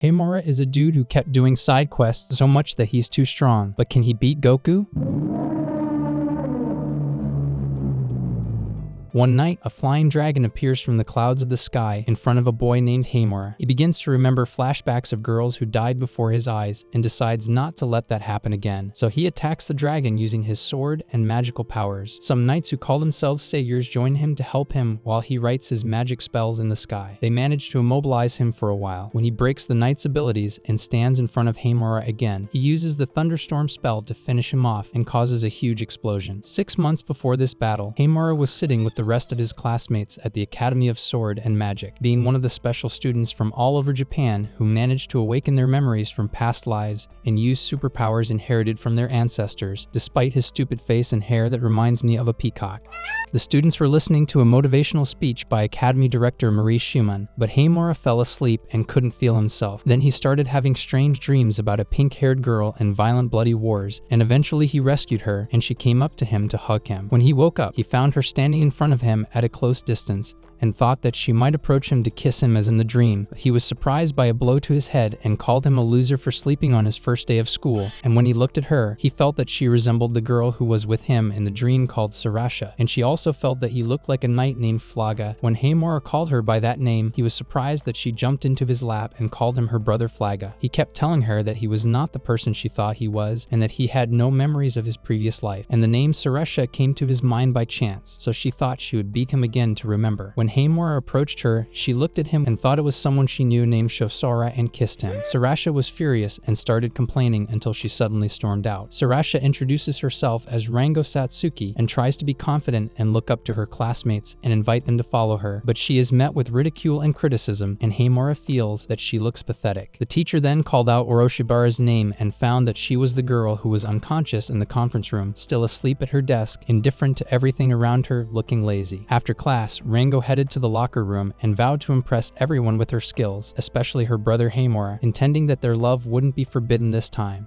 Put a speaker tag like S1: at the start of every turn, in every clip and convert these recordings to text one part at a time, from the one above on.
S1: Hamura is a dude who kept doing side quests so much that he's too strong. But can he beat Goku? One night, a flying dragon appears from the clouds of the sky in front of a boy named Hamura. He begins to remember flashbacks of girls who died before his eyes and decides not to let that happen again. So he attacks the dragon using his sword and magical powers. Some knights who call themselves saviors join him to help him while he writes his magic spells in the sky. They manage to immobilize him for a while. When he breaks the knight's abilities and stands in front of Hamura again, he uses the thunderstorm spell to finish him off and causes a huge explosion. 6 months before this battle, Hamura was sitting with the rest of his classmates at the Academy of Sword and Magic, being one of the special students from all over Japan who managed to awaken their memories from past lives and use superpowers inherited from their ancestors, despite his stupid face and hair that reminds me of a peacock. The students were listening to a motivational speech by Academy Director Maurice Schumann, but Hamura fell asleep and couldn't feel himself. Then he started having strange dreams about a pink-haired girl and violent bloody wars, and eventually he rescued her and she came up to him to hug him. When he woke up, he found her standing in front of him at a close distance and thought that she might approach him to kiss him as in the dream. He was surprised by a blow to his head and called him a loser for sleeping on his first day of school, and when he looked at her, he felt that she resembled the girl who was with him in the dream called Sarasha, and she also felt that he looked like a knight named Flaga. When Hamura called her by that name, he was surprised that she jumped into his lap and called him her brother Flaga. He kept telling her that he was not the person she thought he was and that he had no memories of his previous life, and the name Sarasha came to his mind by chance, so she thought she would beat him again to remember. When Hamura approached her, she looked at him and thought it was someone she knew named Shosara and kissed him. Sarasha was furious and started complaining until she suddenly stormed out. Sarasha introduces herself as Rango Satsuki and tries to be confident and look up to her classmates and invite them to follow her, but she is met with ridicule and criticism, and Hamura feels that she looks pathetic. The teacher then called out Oroshibara's name and found that she was the girl who was unconscious in the conference room, still asleep at her desk, indifferent to everything around her, looking lazy. After class, Rango headed to the locker room and vowed to impress everyone with her skills, especially her brother Hamura, intending that their love wouldn't be forbidden this time.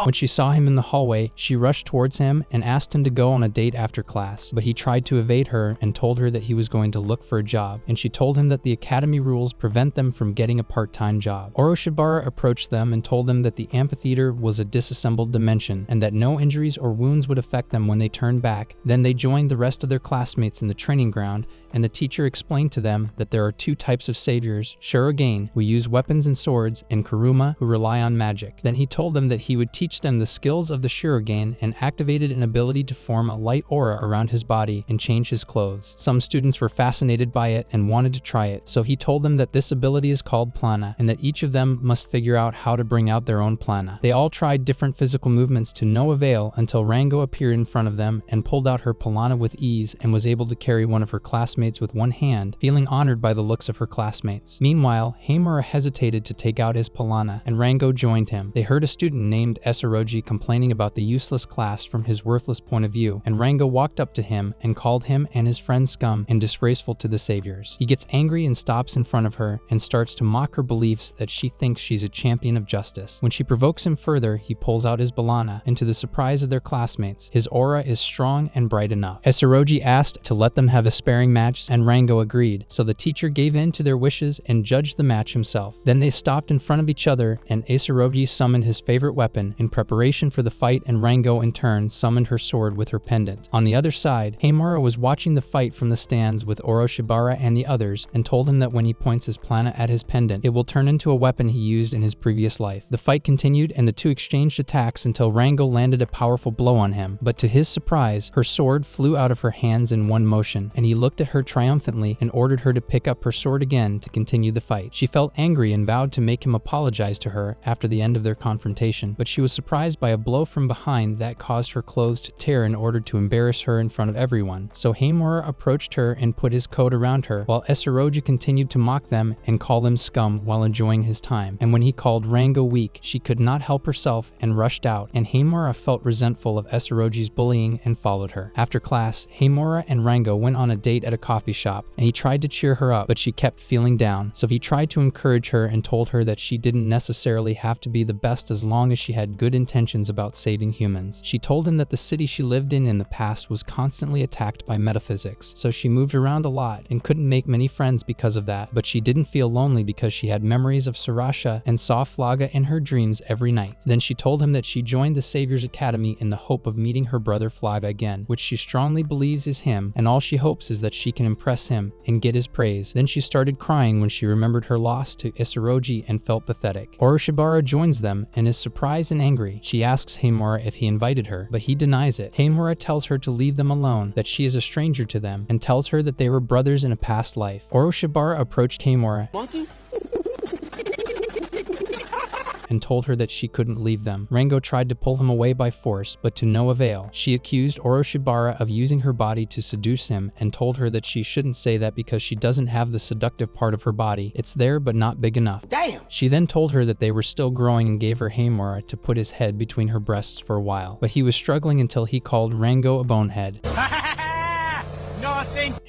S1: When she saw him in the hallway, she rushed towards him and asked him to go on a date after class, but he tried to evade her and told her that he was going to look for a job, and she told him that the academy rules prevent them from getting a part-time job. Oroshibara approached them and told them that the amphitheater was a disassembled dimension and that no injuries or wounds would affect them when they turned back. Then they joined the rest of their classmates in the training ground, and the teacher explained to them that there are two types of saviors, Shurigane, who use weapons and swords, and Kuruma, who rely on magic. Then he told them that he would teach them the skills of the Shurigane and activated an ability to form a light aura around his body and change his clothes. Some students were fascinated by it and wanted to try it, so he told them that this ability is called Plana, and that each of them must figure out how to bring out their own Plana. They all tried different physical movements to no avail until Rango appeared in front of them and pulled out her Plana with ease and was able to carry one of her classmates with one hand, feeling honored by the looks of her classmates. Meanwhile, Hamura hesitated to take out his Plana, and Rango joined him. They heard a student named Esiroji complaining about the useless class from his worthless point of view, and Rango walked up to him and called him and his friend scum and disgraceful to the saviors. He gets angry and stops in front of her and starts to mock her beliefs that she thinks she's a champion of justice. When she provokes him further, he pulls out his Balana, and to the surprise of their classmates, his aura is strong and bright enough. Esiroji asked to let them have a sparring match, and Rango agreed, so the teacher gave in to their wishes and judged the match himself. Then they stopped in front of each other, and Esiroji summoned his favorite weapon in preparation for the fight, and Rango in turn summoned her sword with her pendant. On the other side, Hamura was watching the fight from the stands with Oroshibara and the others, and told him that when he points his Plana at his pendant, it will turn into a weapon he used in his previous life. The fight continued, and the two exchanged attacks until Rango landed a powerful blow on him, but to his surprise, her sword flew out of her hands in one motion, and he looked at her triumphantly and ordered her to pick up her sword again to continue the fight. She felt angry and vowed to make him apologize to her after the end of their confrontation, but she was surprised by a blow from behind that caused her clothes to tear in order to embarrass her in front of everyone. So Hamura approached her and put his coat around her, while Esiroji continued to mock them and call them scum while enjoying his time. And when he called Rango weak, she could not help herself and rushed out, and Hamura felt resentful of Esiroji's bullying and followed her. After class, Hamura and Rango went on a date at a coffee shop, and he tried to cheer her up, but she kept feeling down, so he tried to encourage her and told her that she didn't necessarily have to be the best as long as she had good good intentions about saving humans. She told him that the city she lived in the past was constantly attacked by metaphysics, so she moved around a lot and couldn't make many friends because of that, but she didn't feel lonely because she had memories of Sarasha and saw Flaga in her dreams every night. Then she told him that she joined the Savior's Academy in the hope of meeting her brother Flaga again, which she strongly believes is him, and all she hopes is that she can impress him and get his praise. Then she started crying when she remembered her loss to Isuroji and felt pathetic. Oroshibara joins them and is surprised and angry. She asks Heimura if he invited her, but he denies it. Heimura tells her to leave them alone, that she is a stranger to them, and tells her that they were brothers in a past life. Oroshibara approached Heimura and told her that she couldn't leave them. Rango tried to pull him away by force, but to no avail. She accused Oroshibara of using her body to seduce him and told her that she shouldn't say that because she doesn't have the seductive part of her body. It's there, but not big enough.
S2: Damn!
S1: She then told her that they were still growing and gave her Heimura to put his head between her breasts for a while, but he was struggling until he called Rango a bonehead.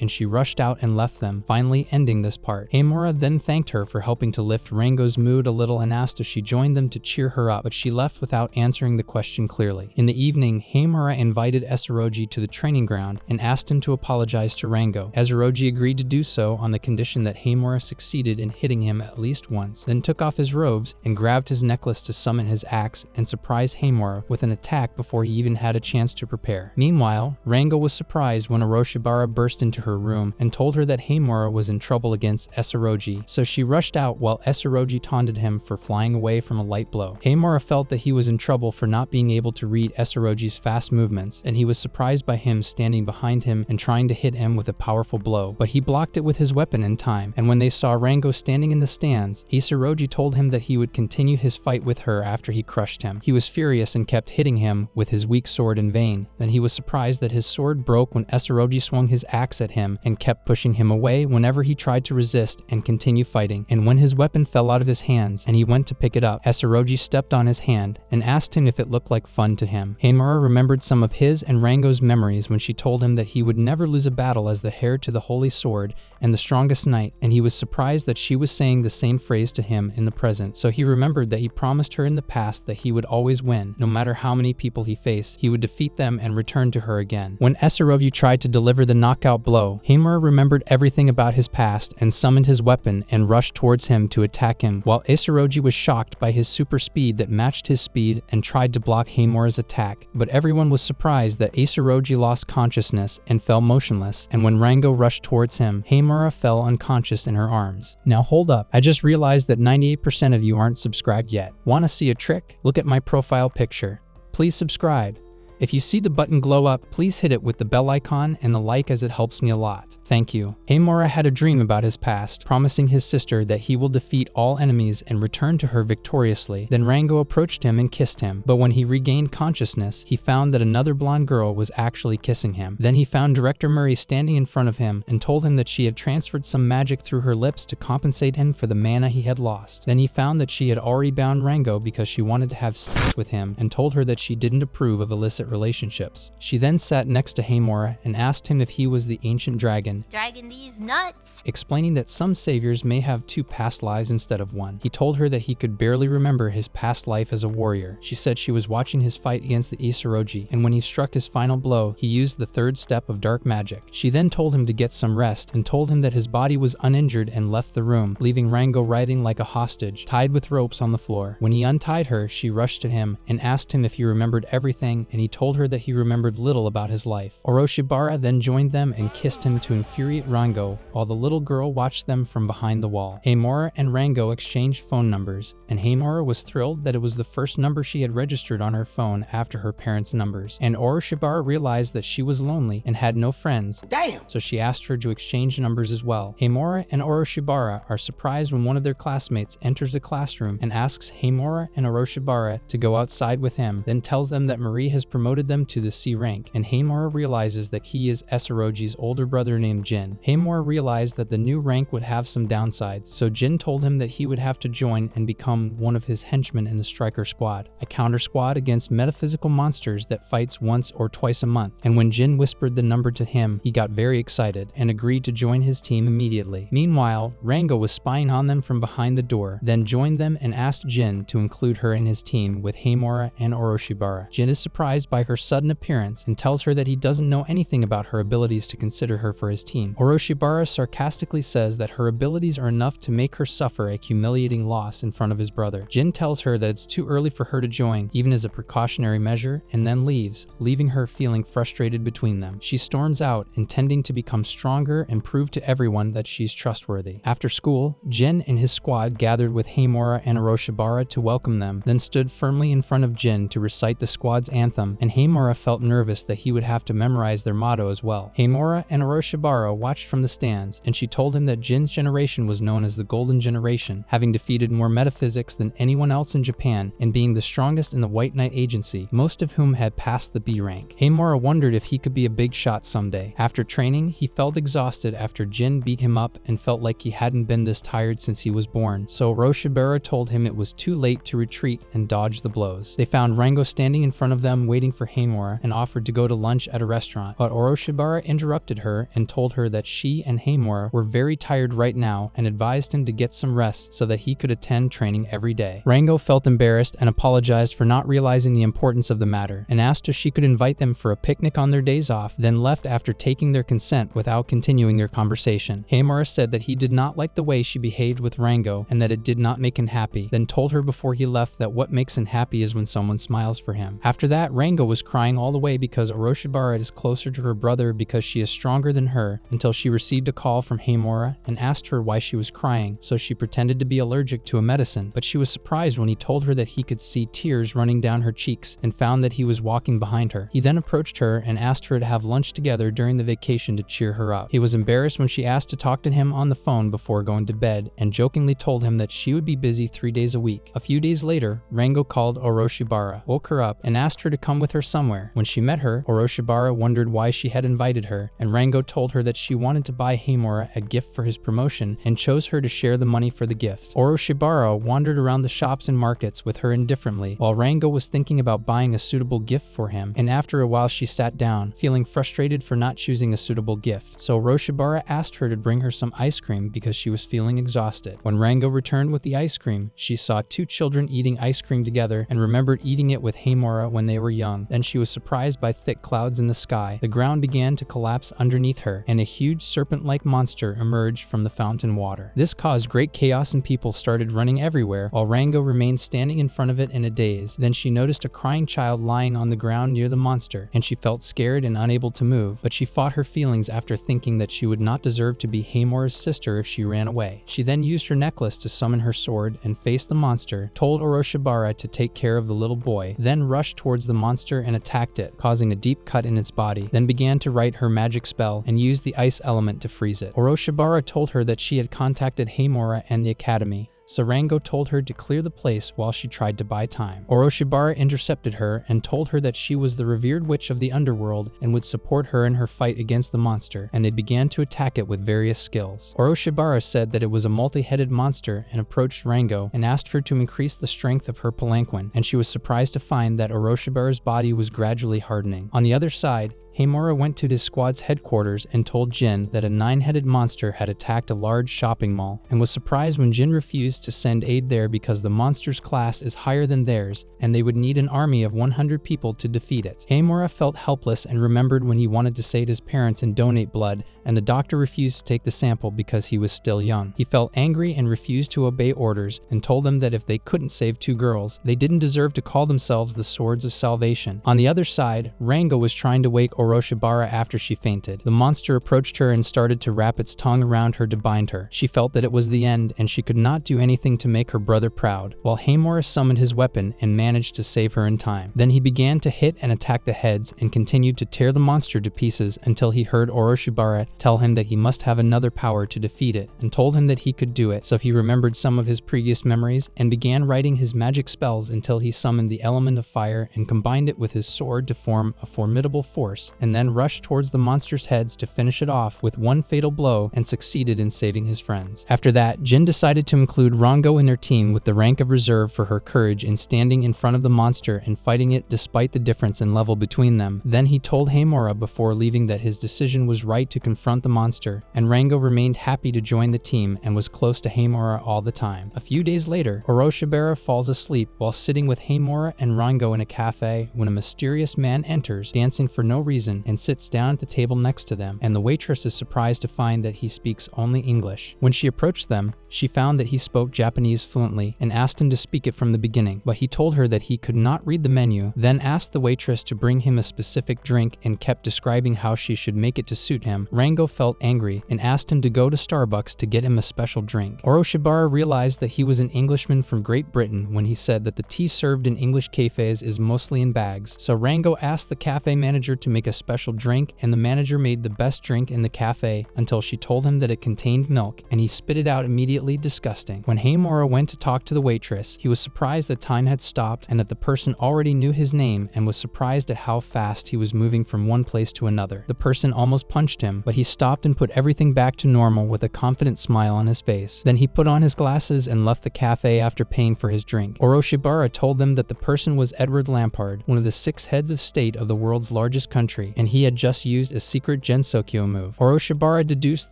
S1: And she rushed out and left them, finally ending this part. Heimura then thanked her for helping to lift Rango's mood a little and asked if she joined them to cheer her up, but she left without answering the question clearly. In the evening, Heimura invited Isuroji to the training ground and asked him to apologize to Rango. Isuroji agreed to do so on the condition that Heimura succeeded in hitting him at least once, then took off his robes and grabbed his necklace to summon his axe and surprise Heimura with an attack before he even had a chance to prepare. Meanwhile, Rango was surprised when Oroshibara burst into her room and told her that Heimura was in trouble against Isuroji, so she rushed out while Isuroji taunted him for flying away from a light blow. Heimura felt that he was in trouble for not being able to read Isuroji's fast movements, and he was surprised by him standing behind him and trying to hit him with a powerful blow, but he blocked it with his weapon in time. And when they saw Rango standing in the stands, Isuroji told him that he would continue his fight with her after he crushed him. He was furious and kept hitting him with his weak sword in vain. Then he was surprised that his sword broke when Isuroji swung his axe at him and kept pushing him away whenever he tried to resist and continue fighting. And when his weapon fell out of his hands and he went to pick it up, Isuroji stepped on his hand and asked him if it looked like fun to him. Heimura remembered some of his and Rango's memories when she told him that he would never lose a battle as the heir to the holy sword and the strongest knight, and he was surprised that she was saying the same phrase to him in the present. So he remembered that he promised her in the past that he would always win. No matter how many people he faced, he would defeat them and return to her again. When Isuroji tried to deliver the knockout blow, Heimura remembered everything about his past and summoned his weapon and rushed towards him to attack him, while Isuroji was shocked by his super speed that matched his speed and tried to block Heimura's attack. But everyone was surprised that Isuroji lost consciousness and fell motionless, and when Rango rushed towards him, Heimura fell unconscious in her arms. Now hold up, I just realized that 98% of you aren't subscribed yet. Want to see a trick? Look at my profile picture. Please subscribe. If you see the button glow up, please hit it with the bell icon and the like as it helps me a lot. Thank you. Heimura had a dream about his past, promising his sister that he will defeat all enemies and return to her victoriously. Then Rango approached him and kissed him, but when he regained consciousness, he found that another blonde girl was actually kissing him. Then he found Director Murray standing in front of him and told him that she had transferred some magic through her lips to compensate him for the mana he had lost. Then he found that she had already bound Rango because she wanted to have sex with him and told her that she didn't approve of illicit relationships. She then sat next to Heimura and asked him if he was the ancient dragon,
S2: these nuts,
S1: explaining that some saviors may have 2 past lives instead of 1. He told her that he could barely remember his past life as a warrior. She said she was watching his fight against the Isuroji, and when he struck his final blow, he used the 3rd step of dark magic. She then told him to get some rest and told him that his body was uninjured and left the room, leaving Rango riding like a hostage, tied with ropes on the floor. When he untied her, she rushed to him and asked him if he remembered everything, and he told her that he remembered little about his life. Oroshibara then joined them and kissed him to infuriate Rango, while the little girl watched them from behind the wall. Heimura and Rango exchanged phone numbers, and Heimura was thrilled that it was the first number she had registered on her phone after her parents' numbers. And Oroshibara realized that she was lonely and had no friends.
S2: Damn!
S1: So she asked her to exchange numbers as well. Heimura and Oroshibara are surprised when one of their classmates enters the classroom and asks Heimura and Oroshibara to go outside with him, then tells them that Marie has promoted them to the C rank, and Heimura realizes that he is Isuroji's older brother named named Jin. Hamura realized that the new rank would have some downsides, so Jin told him that he would have to join and become one of his henchmen in the Striker Squad, a counter squad against metaphysical monsters that fights once or twice a month. And when Jin whispered the number to him, he got very excited and agreed to join his team immediately. Meanwhile, Rango was spying on them from behind the door, then joined them and asked Jin to include her in his team with Hamura and Oroshibara. Jin is surprised by her sudden appearance and tells her that he doesn't know anything about her abilities to consider her for his team. Oroshibara sarcastically says that her abilities are enough to make her suffer a humiliating loss in front of his brother. Jin tells her that it's too early for her to join, even as a precautionary measure, and then leaves, leaving her feeling frustrated between them. She storms out, intending to become stronger and prove to everyone that she's trustworthy. After school, Jin and his squad gathered with Hamura and Oroshibara to welcome them, then stood firmly in front of Jin to recite the squad's anthem, and Hamura felt nervous that he would have to memorize their motto as well. Hamura and Oroshibara watched from the stands, and she told him that Jin's generation was known as the Golden Generation, having defeated more metaphysics than anyone else in Japan and being the strongest in the White Knight Agency, most of whom had passed the B rank. Hamura wondered if he could be a big shot someday. After training, he felt exhausted after Jin beat him up and felt like he hadn't been this tired since he was born, so Oroshibara told him it was too late to retreat and dodge the blows. They found Rango standing in front of them waiting for Hamura and offered to go to lunch at a restaurant, but Oroshibara interrupted her and told her that she and Hamura were very tired right now and advised him to get some rest so that he could attend training every day. Rango felt embarrassed and apologized for not realizing the importance of the matter and asked if she could invite them for a picnic on their days off, then left after taking their consent without continuing their conversation. Hamura said that he did not like the way she behaved with Rango and that it did not make him happy, then told her before he left that what makes him happy is when someone smiles for him. After that, Rango was crying all the way because Oroshibara is closer to her brother because she is stronger than her, until she received a call from Hamura and asked her why she was crying, so she pretended to be allergic to a medicine, but she was surprised when he told her that he could see tears running down her cheeks and found that he was walking behind her. He then approached her and asked her to have lunch together during the vacation to cheer her up. He was embarrassed when she asked to talk to him on the phone before going to bed and jokingly told him that she would be busy 3 days a week. A few days later, Rango called Oroshibara, woke her up, and asked her to come with her somewhere. When she met her, Oroshibara wondered why she had invited her, and Rango told her that she wanted to buy Hamura a gift for his promotion and chose her to share the money for the gift. Oroshibara wandered around the shops and markets with her indifferently, while Rango was thinking about buying a suitable gift for him, and after a while she sat down, feeling frustrated for not choosing a suitable gift. So Oroshibara asked her to bring her some ice cream because she was feeling exhausted. When Rango returned with the ice cream, she saw two children eating ice cream together and remembered eating it with Hamura when they were young. Then she was surprised by thick clouds in the sky. The ground began to collapse underneath her, and a huge serpent-like monster emerged from the fountain water. This caused great chaos and people started running everywhere, while Rango remained standing in front of it in a daze. Then she noticed a crying child lying on the ground near the monster, and she felt scared and unable to move, but she fought her feelings after thinking that she would not deserve to be Hamura's sister if she ran away. She then used her necklace to summon her sword and faced the monster, told Oroshibara to take care of the little boy, then rushed towards the monster and attacked it, causing a deep cut in its body, then began to write her magic spell and used the ice element to freeze it. Oroshibara told her that she had contacted Hamura and the academy, so Rango told her to clear the place while she tried to buy time. Oroshibara intercepted her and told her that she was the revered witch of the underworld and would support her in her fight against the monster, and they began to attack it with various skills. Oroshibara said that it was a multi-headed monster and approached Rango and asked her to increase the strength of her palanquin, and she was surprised to find that Oroshibara's body was gradually hardening. On the other side, Hamura went to his squad's headquarters and told Jin that a 9-headed monster had attacked a large shopping mall, and was surprised when Jin refused to send aid there because the monster's class is higher than theirs and they would need an army of 100 people to defeat it. Hamura felt helpless and remembered when he wanted to save his parents and donate blood, and the doctor refused to take the sample because he was still young. He felt angry and refused to obey orders and told them that if they couldn't save 2 girls, they didn't deserve to call themselves the Swords of Salvation. On the other side, Rango was trying to wake Oroshibara after she fainted. The monster approached her and started to wrap its tongue around her to bind her. She felt that it was the end and she could not do anything to make her brother proud, while Hamura summoned his weapon and managed to save her in time. Then he began to hit and attack the heads and continued to tear the monster to pieces until he heard Oroshibara tell him that he must have another power to defeat it, and told him that he could do it. So he remembered some of his previous memories and began writing his magic spells until he summoned the element of fire and combined it with his sword to form a formidable force waitress, and then rushed towards the monster's heads to finish it off with one fatal blow and succeeded in saving his friends. After that, Jin decided to include Rango in their team with the rank of reserve for her courage in standing in front of the monster and fighting it despite the difference in level between them. Then he told Hamura before leaving that his decision was right to confront the monster, and Rango remained happy to join the team and was close to Hamura all the time. A few days later, Oroshibara falls asleep while sitting with Hamura and Rango in a cafe when a mysterious man enters, dancing for no reason, and sits down at the table next to them, and the waitress is surprised to find that he speaks only English. When she approached them, she found that he spoke Japanese fluently and asked him to speak it from the beginning, but he told her that he could not read the menu, then asked the waitress to bring him a specific drink and kept describing how she should make it to suit him. Rango felt angry and asked him to go to Starbucks to get him a special drink. Oroshibara realized that he was an Englishman from Great Britain when he said that the tea served in English cafes is mostly in bags, so Rango asked the cafe manager to make a special drink, and the manager made the best drink in the cafe until she told him that it contained milk, and he spit it out immediately, disgusting. When Hamura went to talk to the waitress, he was surprised that time had stopped and that the person already knew his name, and was surprised at how fast he was moving from one place to another. The person almost punched him, but he stopped and put everything back to normal with a confident smile on his face. Then he put on his glasses and left the cafe after paying for his drink. Oroshibara told them that the person was Edward Lampard, one of the 6 heads of state of the world's largest country, and he had just used a secret Gensokyo move. Oroshibara deduced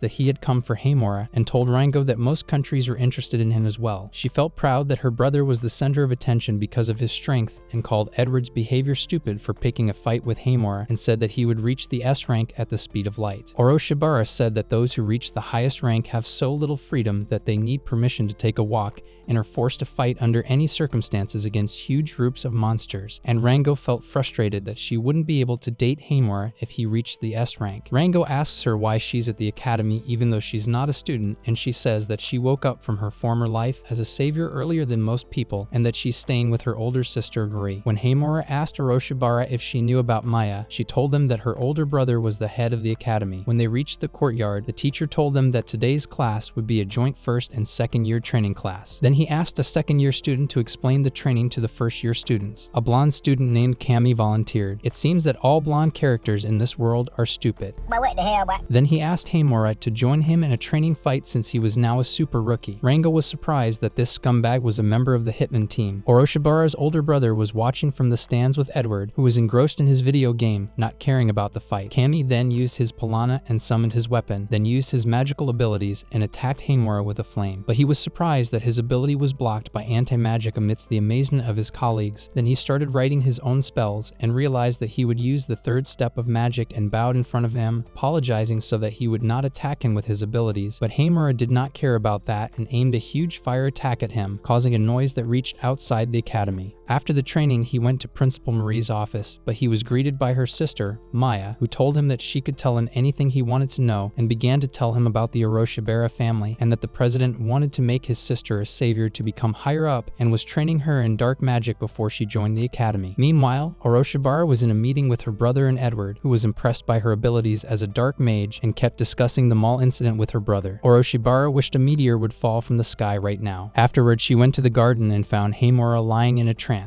S1: that he had come for Hamura and told Rango that most countries were interested in him as well. She felt proud that her brother was the center of attention because of his strength and called Edward's behavior stupid for picking a fight with Hamura and said that he would reach the S rank at the speed of light. Oroshibara said that those who reach the highest rank have so little freedom that they need permission to take a walk and are forced to fight under any circumstances against huge groups of monsters, and Rango felt frustrated that she wouldn't be able to date Hamura if he reached the S rank. Rango asks her why she's at the academy even though she's not a student, and she says that she woke up from her former life as a savior earlier than most people, and that she's staying with her older sister Guri. When Hamura asked Oroshibara if she knew about Maya, she told them that her older brother was the head of the academy. When they reached the courtyard, the teacher told them that today's class would be a joint first and second year training class. Then he asked a second-year student to explain the training to the first-year students. A blonde student named Cammy volunteered. It seems that all blonde characters in this world are stupid.
S2: But what the hell, what?
S1: Then he asked Hamura to join him in a training fight since he was now a super rookie. Rango was surprised that this scumbag was a member of the Hitman team. Oroshibara's older brother was watching from the stands with Edward, who was engrossed in his video game, not caring about the fight. Cammy then used his Pilana and summoned his weapon, then used his magical abilities and attacked Hamura with a flame. But he was surprised that his ability was blocked by anti-magic amidst the amazement of his colleagues. Then he started writing his own spells and realized that he would use the third step of magic and bowed in front of him, apologizing so that he would not attack him with his abilities. But Hamura did not care about that and aimed a huge fire attack at him, causing a noise that reached outside the academy. After the training, he went to Principal Marie's office, but he was greeted by her sister, Maya, who told him that she could tell him anything he wanted to know and began to tell him about the Oroshibara family and that the president wanted to make his sister a savior to become higher up and was training her in dark magic before she joined the academy. Meanwhile, Oroshibara was in a meeting with her brother and Edward, who was impressed by her abilities as a dark mage and kept discussing the mall incident with her brother. Oroshibara wished a meteor would fall from the sky right now. Afterwards, she went to the garden and found Hamura lying in a trance.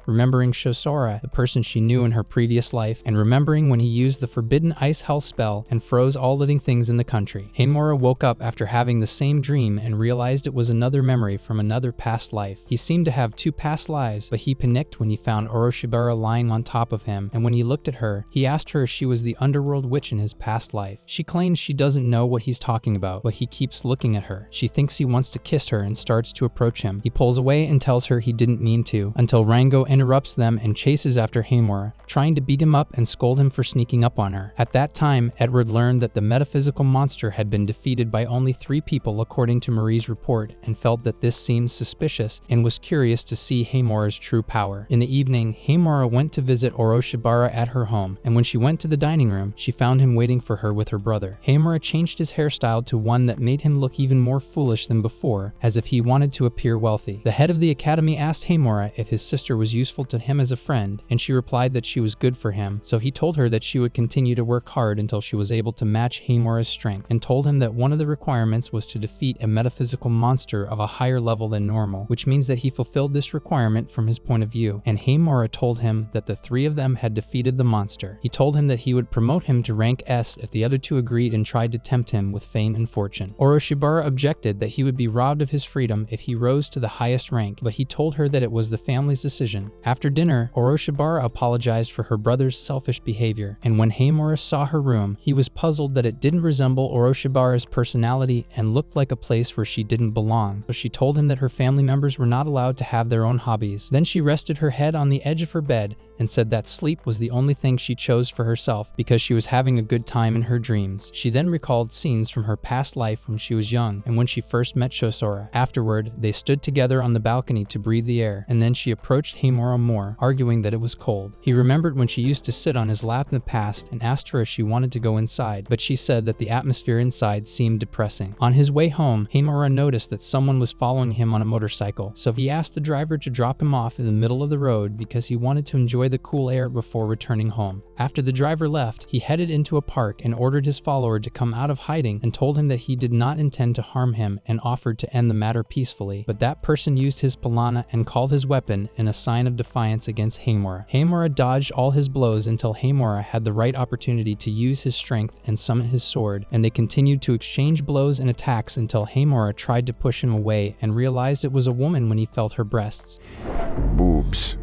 S1: Remembering Shosora, the person she knew in her previous life, and remembering when he used the forbidden ice hell spell and froze all living things in the country. Hamura woke up after having the same dream and realized it was another memory from another past life. He seemed to have 2 past lives, but he panicked when he found Oroshibara lying on top of him, and when he looked at her, he asked her if she was the underworld witch in his past life. She claims she doesn't know what he's talking about, but he keeps looking at her. She thinks he wants to kiss her and starts to approach him. He pulls away and tells her he didn't mean to, until Rango interrupts them and chases after Hamura, trying to beat him up and scold him for sneaking up on her. At that time, Edward learned that the metaphysical monster had been defeated by only 3 people according to Marie's report, and felt that this seemed suspicious and was curious to see Hamura's true power. In the evening, Hamura went to visit Oroshibara at her home, and when she went to the dining room, she found him waiting for her with her brother. Hamura changed his hairstyle to one that made him look even more foolish than before, as if he wanted to appear wealthy. The head of the academy asked Hamura if his sister was used useful to him as a friend, and she replied that she was good for him, so he told her that she would continue to work hard until she was able to match Haemora's strength, and told him that one of the requirements was to defeat a metaphysical monster of a higher level than normal, which means that he fulfilled this requirement from his point of view, and Haemora told him that the three of them had defeated the monster. He told him that he would promote him to rank S if the other two agreed and tried to tempt him with fame and fortune. Oroshibara objected that he would be robbed of his freedom if he rose to the highest rank, but he told her that it was the family's decision. After dinner, Oroshibara apologized for her brother's selfish behavior, and when Haemora saw her room, he was puzzled that it didn't resemble Oroshibara's personality and looked like a place where she didn't belong, so she told him that her family members were not allowed to have their own hobbies. Then she rested her head on the edge of her bed and said that sleep was the only thing she chose for herself because she was having a good time in her dreams. She then recalled scenes from her past life when she was young and when she first met Shosora. Afterward, they stood together on the balcony to breathe the air, and then she approached Haemora more, arguing that it was cold. He remembered when she used to sit on his lap in the past and asked her if she wanted to go inside, but she said that the atmosphere inside seemed depressing. On his way home, Haemora noticed that someone was following him on a motorcycle, so he asked the driver to drop him off in the middle of the road because he wanted to enjoy the cool air before returning home. After the driver left, he headed into a park and ordered his follower to come out of hiding and told him that he did not intend to harm him and offered to end the matter peacefully, but that person used his palana and called his weapon in a sign of defiance against Haemora. Haemora dodged all his blows until Haemora had the right opportunity to use his strength and summon his sword, and they continued to exchange blows and attacks until Haemora tried to push him away and realized it was a woman when he felt her breasts.
S2: Boobs.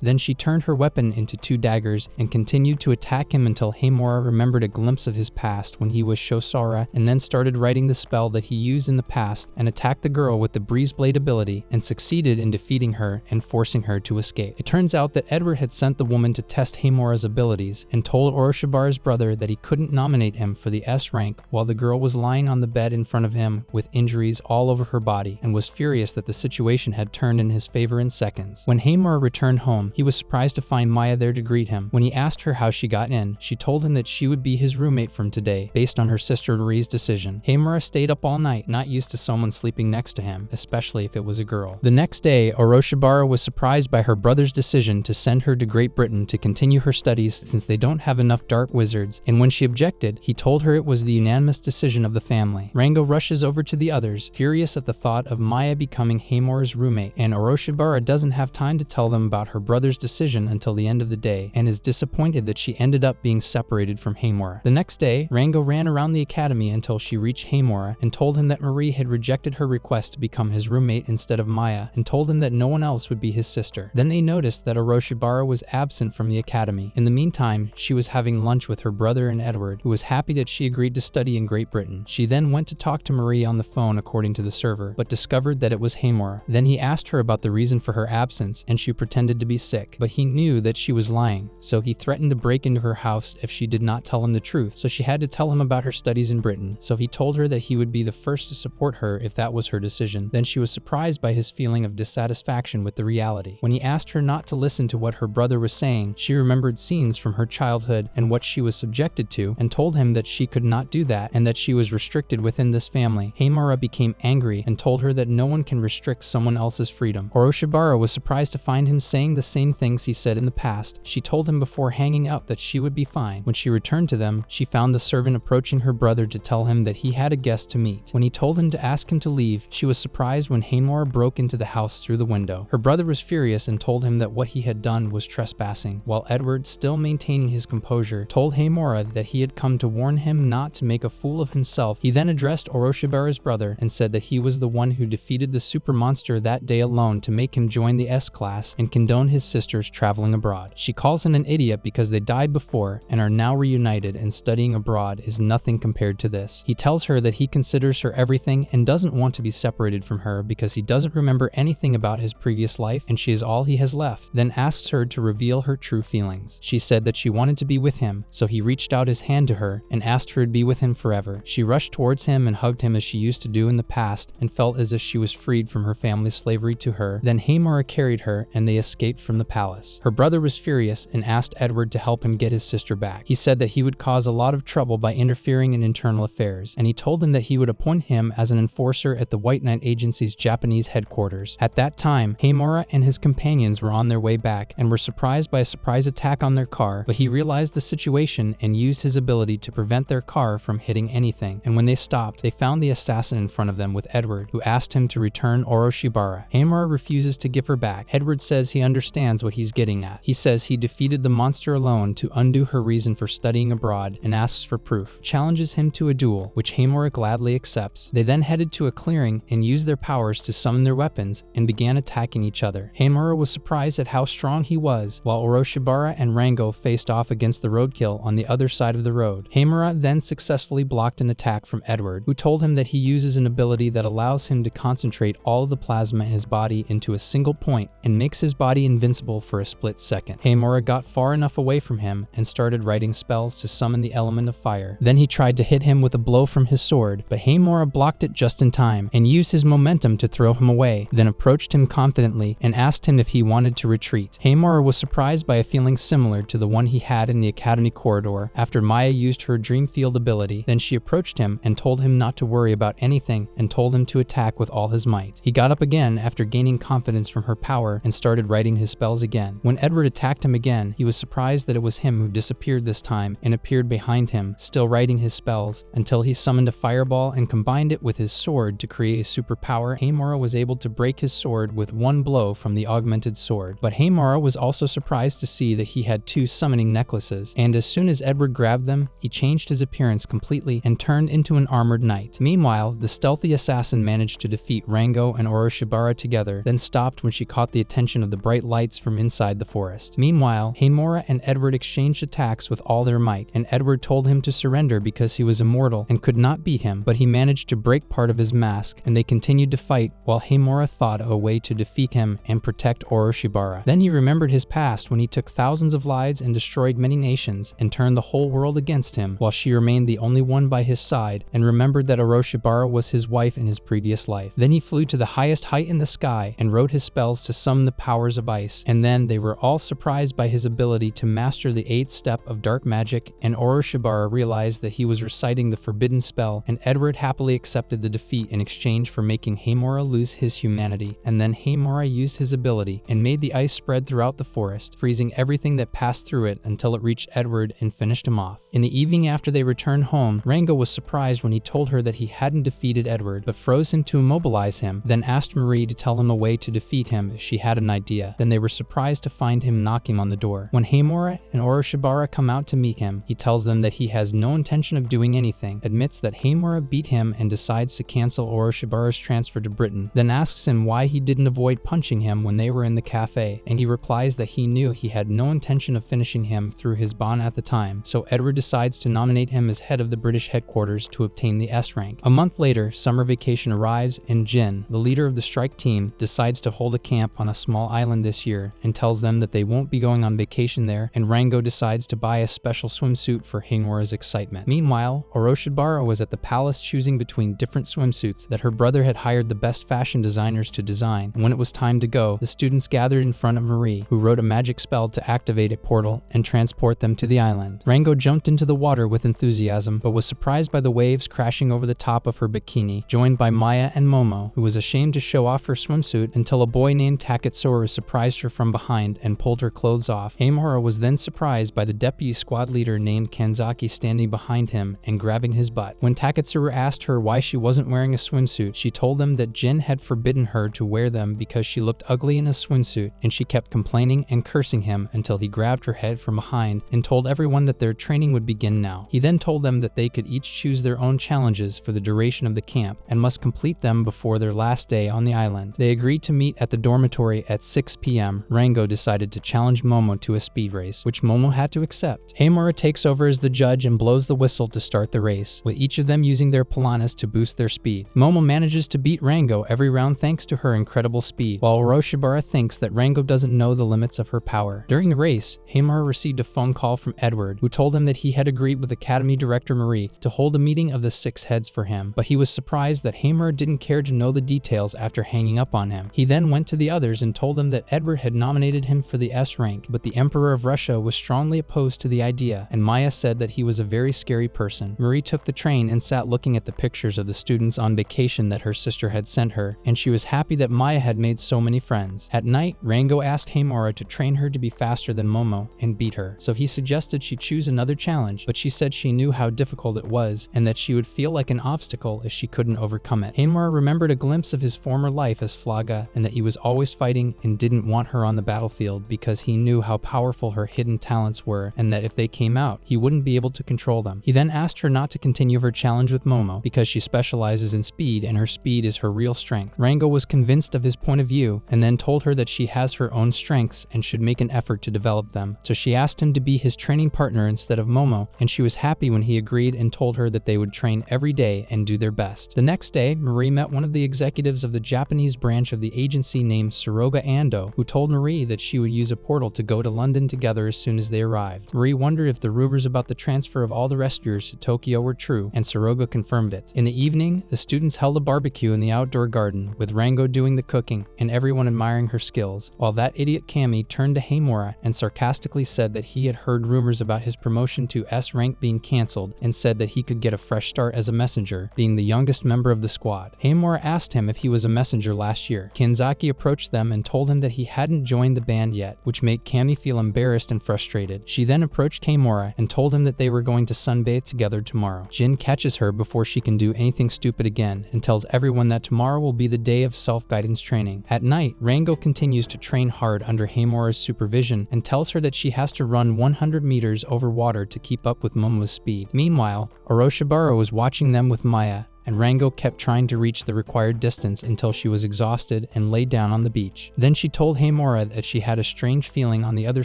S1: Then she turned her weapon into 2 daggers and continued to attack him until Haemora remembered a glimpse of his past when he was Shosara, and then started writing the spell that he used in the past and attacked the girl with the Breeze Blade ability and succeeded in defeating her and forcing her to escape. It turns out that Edward had sent the woman to test Haemora's abilities and told Oroshibara's brother that he couldn't nominate him for the S rank while the girl was lying on the bed in front of him with injuries all over her body and was furious that the situation had turned in his favor in seconds. When Haemora returned home, he was surprised to find Maya there to greet him. When he asked her how she got in, she told him that she would be his roommate from today, based on her sister Rie's decision. Haemora stayed up all night, not used to someone sleeping next to him, especially if it was a girl. The next day, Oroshibara was surprised by her brother's decision to send her to Great Britain to continue her studies since they don't have enough dark wizards, and when she objected, he told her it was the unanimous decision of the family. Rango rushes over to the others, furious at the thought of Maya becoming Haemora's roommate, and Oroshibara doesn't have time to tell them about her brother's decision until the end of the day, and is disappointed that she ended up being separated from Haemora. The next day, Rango ran around the academy until she reached Haemora and told him that Marie had rejected her request to become his roommate instead of Maya, and told him that no one else would be his sister. Then they noticed that Oroshibara was absent from the academy. In the meantime, she was having lunch with her brother and Edward, who was happy that she agreed to study in Great Britain. She then went to talk to Marie on the phone according to the server, but discovered that it was Haemora. Then he asked her about the reason for her absence, and she pretended to be sick, but he knew that she was lying, so he threatened to break into her house if she did not tell him the truth, so she had to tell him about her studies in Britain. So he told her that he would be the first to support her if that was her decision. Then she was surprised by his feeling of dissatisfaction with the reality. When he asked her not to listen to what her brother was saying, she remembered scenes from her childhood and what she was subjected to, and told him that she could not do that and that she was restricted within this family. Haemora became angry and told her that no one can restrict someone else's freedom. Oroshibara was surprised to find him saying the same things he said in the past. She told him before hanging up that she would be fine. When she returned to them, she found the servant approaching her brother to tell him that he had a guest to meet. When he told him to ask him to leave, she was surprised when Haemora broke into the house through the window. Her brother was furious and told him that what he had done was trespassing, while Edward, still maintaining his composure, told Haemora that he had come to warn him not to make a fool of himself. He then addressed Oroshibara's brother and said that he was the one who defeated the super monster that day alone to make him join the S class and condone his sister's traveling abroad. She calls him an idiot because they died before and are now reunited, and studying abroad is nothing compared to this. He tells her that he considers her everything and doesn't want to be separated from her because he doesn't remember anything about his previous life and she is all he has left, then asks her to reveal her true feelings. She said that she wanted to be with him, so he reached out his hand to her and asked her to be with him forever. She rushed towards him and hugged him as she used to do in the past and felt as if she was freed from her family's slavery to her. Then Haemora carried her and they escaped from from the palace. Her brother was furious and asked Edward to help him get his sister back. He said that he would cause a lot of trouble by interfering in internal affairs, and he told him that he would appoint him as an enforcer at the White Knight Agency's Japanese headquarters. At that time, Hamura and his companions were on their way back and were surprised by a surprise attack on their car, but he realized the situation and used his ability to prevent their car from hitting anything. And when they stopped, they found the assassin in front of them with Edward, who asked him to return Oros shabara. Hamura refuses to give her back. Edward says he understands what he's getting at. He says he defeated the monster alone to undo her reason for studying abroad and asks for proof. Challenges him to a duel, which Hamura gladly accepts. They then headed to a clearing and used their powers to summon their weapons and began attacking each other. Hamura was surprised at how strong he was, while Oros shabara and Rango faced off against the roadkill on the other side of the road. Hamura then successfully blocked an attack from Edward, who told him that he uses an ability that allows him to concentrate all of the plasma in his body into a single point and makes his body invincible for a split second. Hamura got far enough away from him and started writing spells to summon the element of fire. Then he tried to hit him with a blow from his sword, but Hamura blocked it just in time and used his momentum to throw him away, then approached him confidently and asked him if he wanted to retreat. Hamura was surprised by a feeling similar to the one he had in the academy corridor after Maya used her dream field ability. Then she approached him and told him not to worry about anything and told him to attack with all his might. He got up again after gaining confidence from her power and started writing his spells again. When Edward attacked him again, he was surprised that it was him who disappeared this time and appeared behind him, still writing his spells, until he summoned a fireball and combined it with his sword to create a superpower. Hamura was able to break his sword with one blow from the augmented sword. But Hamura was also surprised to see that he had two summoning necklaces, and as soon as Edward grabbed them, he changed his appearance completely and turned into an armored knight. Meanwhile, the stealthy assassin managed to defeat Rango and Oros shabara together, then stopped when she caught the attention of the bright lights from inside the forest. Meanwhile, Hamura and Edward exchanged attacks with all their might, and Edward told him to surrender because he was immortal and could not beat him, but he managed to break part of his mask, and they continued to fight while Hamura thought of a way to defeat him and protect Oros shabara. Then he remembered his past when he took thousands of lives and destroyed many nations and turned the whole world against him, while she remained the only one by his side, and remembered that Oros shabara was his wife in his previous life. Then he flew to the highest height in the sky and wrote his spells to summon the powers of ice, and then they were all surprised by his ability to master the 8th step of dark magic, and Oros shabara realized that he was reciting the forbidden spell, and Edward happily accepted the defeat in exchange for making Hamura lose his humanity. And then Hamura used his ability and made the ice spread throughout the forest, freezing everything that passed through it until it reached Edward and finished him off. In the evening after they returned home, Rango was surprised when he told her that he hadn't defeated Edward, but froze him to immobilize him, then asked Marie to tell him a way to defeat him if she had an idea. Then they were surprised to find him knocking on the door. When Hamura and Oros shabara come out to meet him, he tells them that he has no intention of doing anything, admits that Hamura beat him and decides to cancel Oros shabara's transfer to Britain, then asks him why he didn't avoid punching him when they were in the cafe, and he replies that he knew he had no intention of finishing him through his bond at the time, so Edward decides to nominate him as head of the British headquarters to obtain the S rank. A month later, summer vacation arrives, and Jin, the leader of the strike team, decides to hold a camp on a small island this year and tells them that they won't be going on vacation there, and Rango decides to buy a special swimsuit for Hamura's excitement. Meanwhile, Oros shabara was at the palace choosing between different swimsuits that her brother had hired the best fashion designers to design, and when it was time to go, the students gathered in front of Marie, who wrote a magic spell to activate a portal and transport them to the island. Rango jumped into the water with enthusiasm, but was surprised by the waves crashing over the top of her bikini, joined by Maya and Momo, who was ashamed to show off her swimsuit until a boy named Taketsuru surprised her from behind and pulled her clothes off. Hamura was then surprised by the deputy squad leader named Kanzaki standing behind him and grabbing his butt. When Taketsuru asked her why she wasn't wearing a swimsuit, she told them that Jin had forbidden her to wear them because she looked ugly in a swimsuit, and she kept complaining and cursing him until he grabbed her head from behind and told everyone that their training would begin now. He then told them that they could each choose their own challenges for the duration of the camp and must complete them before their last day on the island. They agreed to meet at the dormitory at 6 p.m. Rango decided to challenge Momo to a speed race, which Momo had to accept. Hamura takes over as the judge and blows the whistle to start the race, with each of them using their pilanas to boost their speed. Momo manages to beat Rango every round thanks to her incredible speed, while Oros shabara thinks that Rango doesn't know the limits of her power. During the race, Hamura received a phone call from Edward, who told him that he had agreed with Academy Director Marie to hold a meeting of the 6 heads for him, but he was surprised that Hamura didn't care to know the details after hanging up on him. He then went to the others and told them that Edward had nominated him for the S rank, but the Emperor of Russia was strongly opposed to the idea, and Maya said that he was a very scary person. Marie took the train and sat looking at the pictures of the students on vacation that her sister had sent her, and she was happy that Maya had made so many friends. At night, Rango asked Hamura to train her to be faster than Momo and beat her, so he suggested she choose another challenge, but she said she knew how difficult it was and that she would feel like an obstacle if she couldn't overcome it. Hamura remembered a glimpse of his former life as Flaga and that he was always fighting and didn't want her on the battlefield because he knew how powerful her hidden talents were and that if they came out, he wouldn't be able to control them. He then asked her not to continue her challenge with Momo because she specializes in speed and her speed is her real strength. Rango was convinced of his point of view and then told her that she has her own strengths and should make an effort to develop them. So she asked him to be his training partner instead of Momo, and she was happy when he agreed and told her that they would train every day and do their best. The next day, Marie met one of the executives of the Japanese branch of the agency named Soroga Ando, who told Marie that she would use a portal to go to London together as soon as they arrived. Marie wondered if the rumors about the transfer of all the rescuers to Tokyo were true, and Soroga confirmed it. In the evening, the students held a barbecue in the outdoor garden, with Rango doing the cooking and everyone admiring her skills, while that idiot Kami turned to Hamura and sarcastically said that he had heard rumors about his promotion to S rank being cancelled and said that he could get a fresh start as a messenger, being the youngest member of the squad. Hamura asked him if he was a messenger last year. Kinzaki approached them and told him that he hadn't joined the band yet, which made Kami feel embarrassed and frustrated. She then approached Hamura and told him that they were going to sunbathe together tomorrow. Jin catches her before she can do anything stupid again and tells everyone that tomorrow will be the day of self-guidance training. At night, Rango continues to train hard under Hamura's supervision and tells her that she has to run 100 meters over water to keep up with Momo's speed. Meanwhile, Orochimaru was watching them with Maya, and Rango kept trying to reach the required distance until she was exhausted and lay down on the beach. Then she told Hamura that she had a strange feeling on the other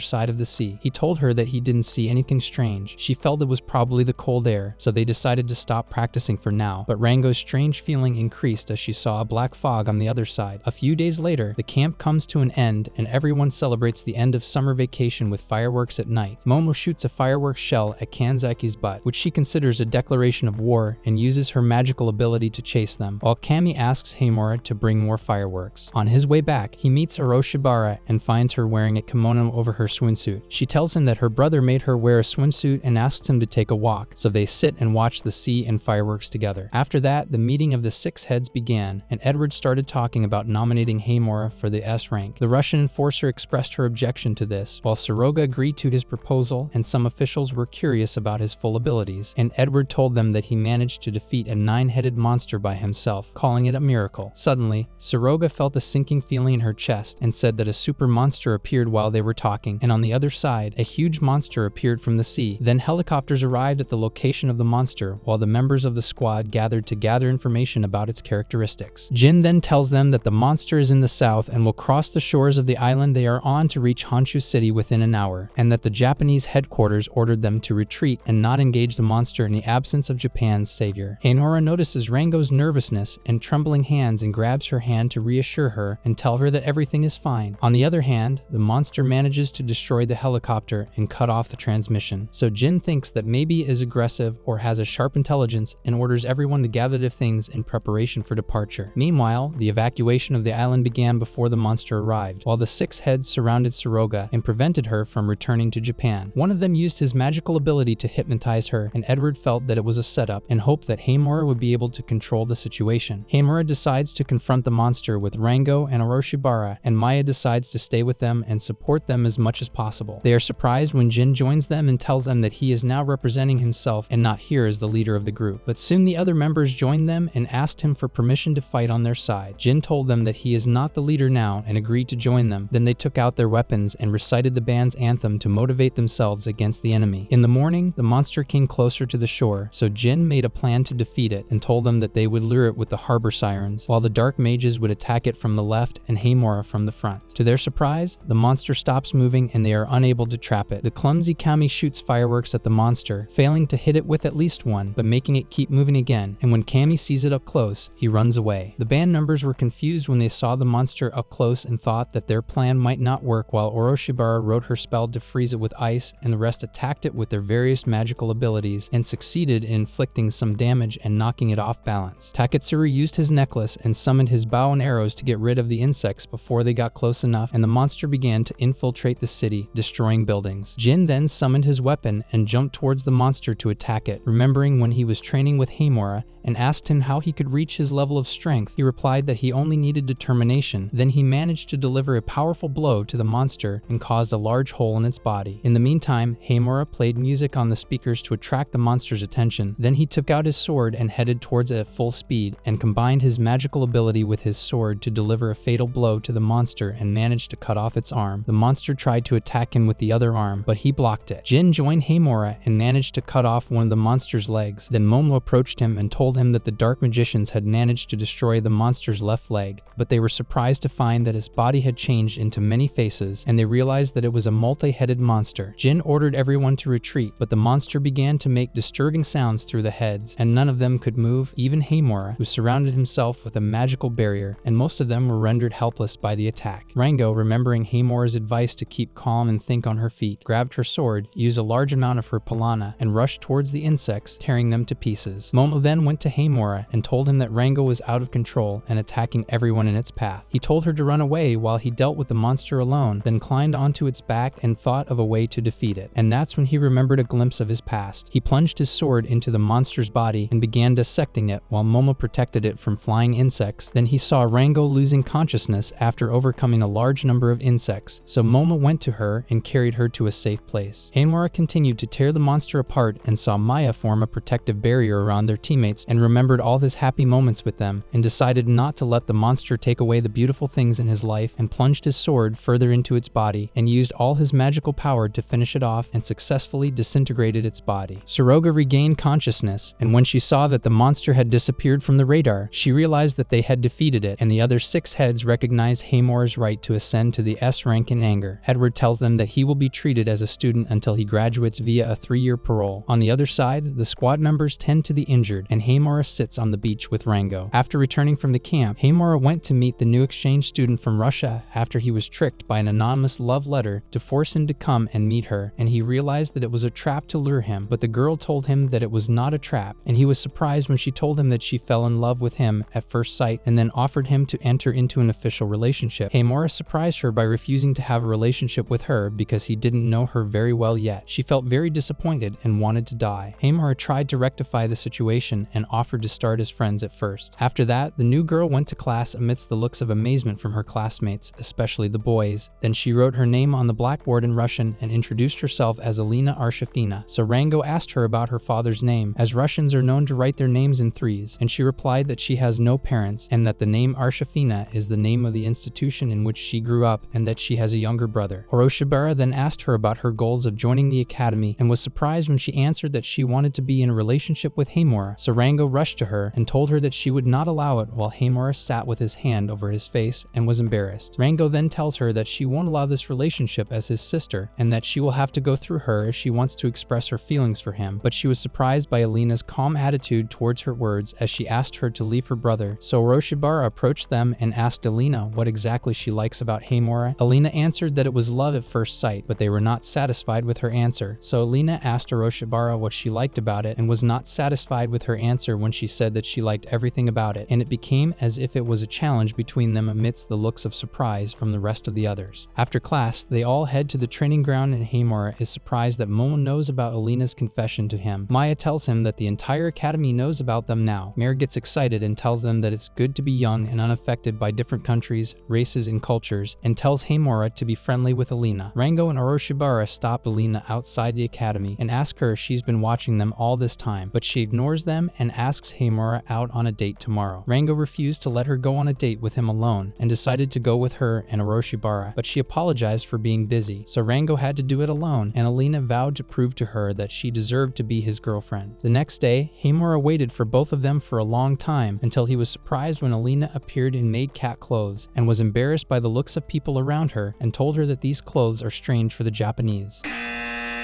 S1: side of the sea. He told her that he didn't see anything strange. She felt it was probably the cold air, so they decided to stop practicing for now, but Rango's strange feeling increased as she saw a black fog on the other side. A few days later, the camp comes to an end and everyone celebrates the end of summer vacation with fireworks at night. Momo shoots a fireworks shell at Kanzaki's butt, which she considers a declaration of war and uses her magical ability to chase them, while Kami asks Hamura to bring more fireworks. On his way back, he meets Orochimaru and finds her wearing a kimono over her swimsuit. She tells him that her brother made her wear a swimsuit and asks him to take a walk, so they sit and watch the sea and fireworks together. After that, the meeting of the six heads began, and Edward started talking about nominating Hamura for the S rank. The Russian enforcer expressed her objection to this, while Soroga agreed to his proposal, and some officials were curious about his full abilities, and Edward told them that he managed to defeat a 9-headed monster by himself, calling it a miracle. Suddenly, Soroga felt a sinking feeling in her chest and said that a super monster appeared while they were talking, and on the other side, a huge monster appeared from the sea. Then helicopters arrived at the location of the monster, while the members of the squad gathered to gather information about its characteristics. Jin then tells them that the monster is in the south and will cross the shores of the island they are on to reach Honshu City within an hour, and that the Japanese headquarters ordered them to retreat and not engage the monster in the absence of Japan's savior. Hanora notices Rango's nervousness and trembling hands and grabs her hand to reassure her and tell her that everything is fine. On the other hand, the monster manages to destroy the helicopter and cut off the transmission. So Jin thinks that maybe it is aggressive or has a sharp intelligence and orders everyone to gather their things in preparation for departure. Meanwhile, the evacuation of the island began before the monster arrived, while the six heads surrounded Soroga and prevented her from returning to Japan. One of them used his magical ability to hypnotize her, and Edward felt that it was a setup and hoped that Hamura would be able to control the situation. Hamura decides to confront the monster with Rango and Orochimaru, and Maya decides to stay with them and support them as much as possible. They are surprised when Jin joins them and tells them that he is now representing himself and not here as the leader of the group. But soon the other members joined them and asked him for permission to fight on their side. Jin told them that he is not the leader now and agreed to join them. Then they took out their weapons and recited the band's anthem to motivate themselves against the enemy. In the morning, the monster came closer to the shore, so Jin made a plan to defeat it and told them that they would lure it with the harbor sirens, while the dark mages would attack it from the left and Hamura from the front. To their surprise, the monster stops moving and they are unable to trap it. The clumsy Kami shoots fireworks at the monster, failing to hit it with at least one, but making it keep moving again, and when Kami sees it up close, he runs away. The band members were confused when they saw the monster up close and thought that their plan might not work, while Orochimaru wrote her spell to freeze it with ice, and the rest attacked it with their various magical abilities and succeeded in inflicting some damage and knocking it off balance. Taketsuru used his necklace and summoned his bow and arrows to get rid of the insects before they got close enough, and the monster began to infiltrate the city, destroying buildings. Jin then summoned his weapon and jumped towards the monster to attack it, remembering when he was training with Hamura and asked him how he could reach his level of strength. He replied that he only needed determination. Then he managed to deliver a powerful blow to the monster and caused a large hole in its body. In the meantime, Hamura played music on the speakers to attract the monster's attention. Then he took out his sword and headed towards it at full speed, and combined his magical ability with his sword to deliver a fatal blow to the monster and managed to cut off its arm. The monster tried to attack him with the other arm, but he blocked it. Jin joined Hamura and managed to cut off one of the monster's legs. Then Momo approached him and told him that the dark magicians had managed to destroy the monster's left leg, but they were surprised to find that his body had changed into many faces, and they realized that it was a multi-headed monster. Jin ordered everyone to retreat, but the monster began to make disturbing sounds through the heads, and none of them could move, even Hamura, who surrounded himself with a magical barrier, and most of them were rendered helpless by the attack. Rango, remembering Hamura's advice to keep calm and think on her feet, grabbed her sword, used a large amount of her palana, and rushed towards the insects, tearing them to pieces. Momo then went to Hamura and told him that Rango was out of control and attacking everyone in its path. He told her to run away while he dealt with the monster alone, then climbed onto its back and thought of a way to defeat it. And that's when he remembered a glimpse of his past. He plunged his sword into the monster's body and began dissecting it while Momo protected it from flying insects. Then he saw Rango losing consciousness after overcoming a large number of insects, so Momo went to her and carried her to a safe place. Hamura continued to tear the monster apart and saw Maya form a protective barrier around their teammates and remembered all his happy moments with them, and decided not to let the monster take away the beautiful things in his life, and plunged his sword further into its body and used all his magical power to finish it off and successfully disintegrated its body. Soroga regained consciousness, and when she saw that the monster had disappeared from the radar, she realized that they had defeated it, and the other 6 heads recognized Hamura's right to ascend to the S rank in anger. Edward tells them that he will be treated as a student until he graduates via a 3-year parole. On the other side, the squad members tend to the injured, and Hamura sits on the beach with Rango. After returning from the camp, Hamura went to meet the new exchange student from Russia after he was tricked by an anonymous love letter to force him to come and meet her, and he realized that it was a trap to lure him, but the girl told him that it was not a trap, and he was surprised when she told him that she fell in love with him at first sight and then offered him to enter into an official relationship. Hamura surprised her by refusing to have a relationship with her because he didn't know her very well yet. She felt very disappointed and wanted to die. Hamura tried to rectify the situation and offered to start as friends at first. After that, the new girl went to class amidst the looks of amazement from her classmates, especially the boys. Then she wrote her name on the blackboard in Russian and introduced herself as Alina Arshafina. So Rango asked her about her father's name, as Russians are known to write their names in 3s, and she replied that she has no parents and that the name Arshafina is the name of the institution in which she grew up and that she has a younger brother. Oroshibara then asked her about her goals of joining the academy and was surprised when she answered that she wanted to be in a relationship with Hamura. So Rango rushed to her and told her that she would not allow it, while Hamura sat with his hand over his face and was embarrassed. Rango then tells her that she won't allow this relationship as his sister and that she will have to go through her if she wants to express her feelings for him, but she was surprised by Alina's calm attitude towards her words as she asked her to leave her brother. So Oroshibara approached them and asked Alina what exactly she likes about Hamura. Alina answered that it was love at first sight, but they were not satisfied with her answer. So Alina asked Oroshibara what she liked about it and was not satisfied with her answer when she said that she liked everything about it, and it became as if it was a challenge between them amidst the looks of surprise from the rest of the others. After class, they all head to the training ground and Hamura is surprised that Momo knows about Alina's confession to him. Maya tells him that the entire academy knows about them now. Mare gets excited and tells them that it's good to be young and unaffected by different countries, races, and cultures, and tells Hamura to be friendly with Alina. Rango and Oroshibara stop Alina outside the academy and ask her if she's been watching them all this time, but she ignores them and asks Hamura out on a date tomorrow. Rango refused to let her go on a date with him alone and decided to go with her and Oroshibara, but she apologized for being busy, so Rango had to do it alone, and Alina vowed to prove to her that she deserved to be his girlfriend. The next day, Hamura waited for both of them for a long time until he was surprised when Alina appeared in maid cat clothes and was embarrassed by the looks of people around her and told her that these clothes are strange for the Japanese.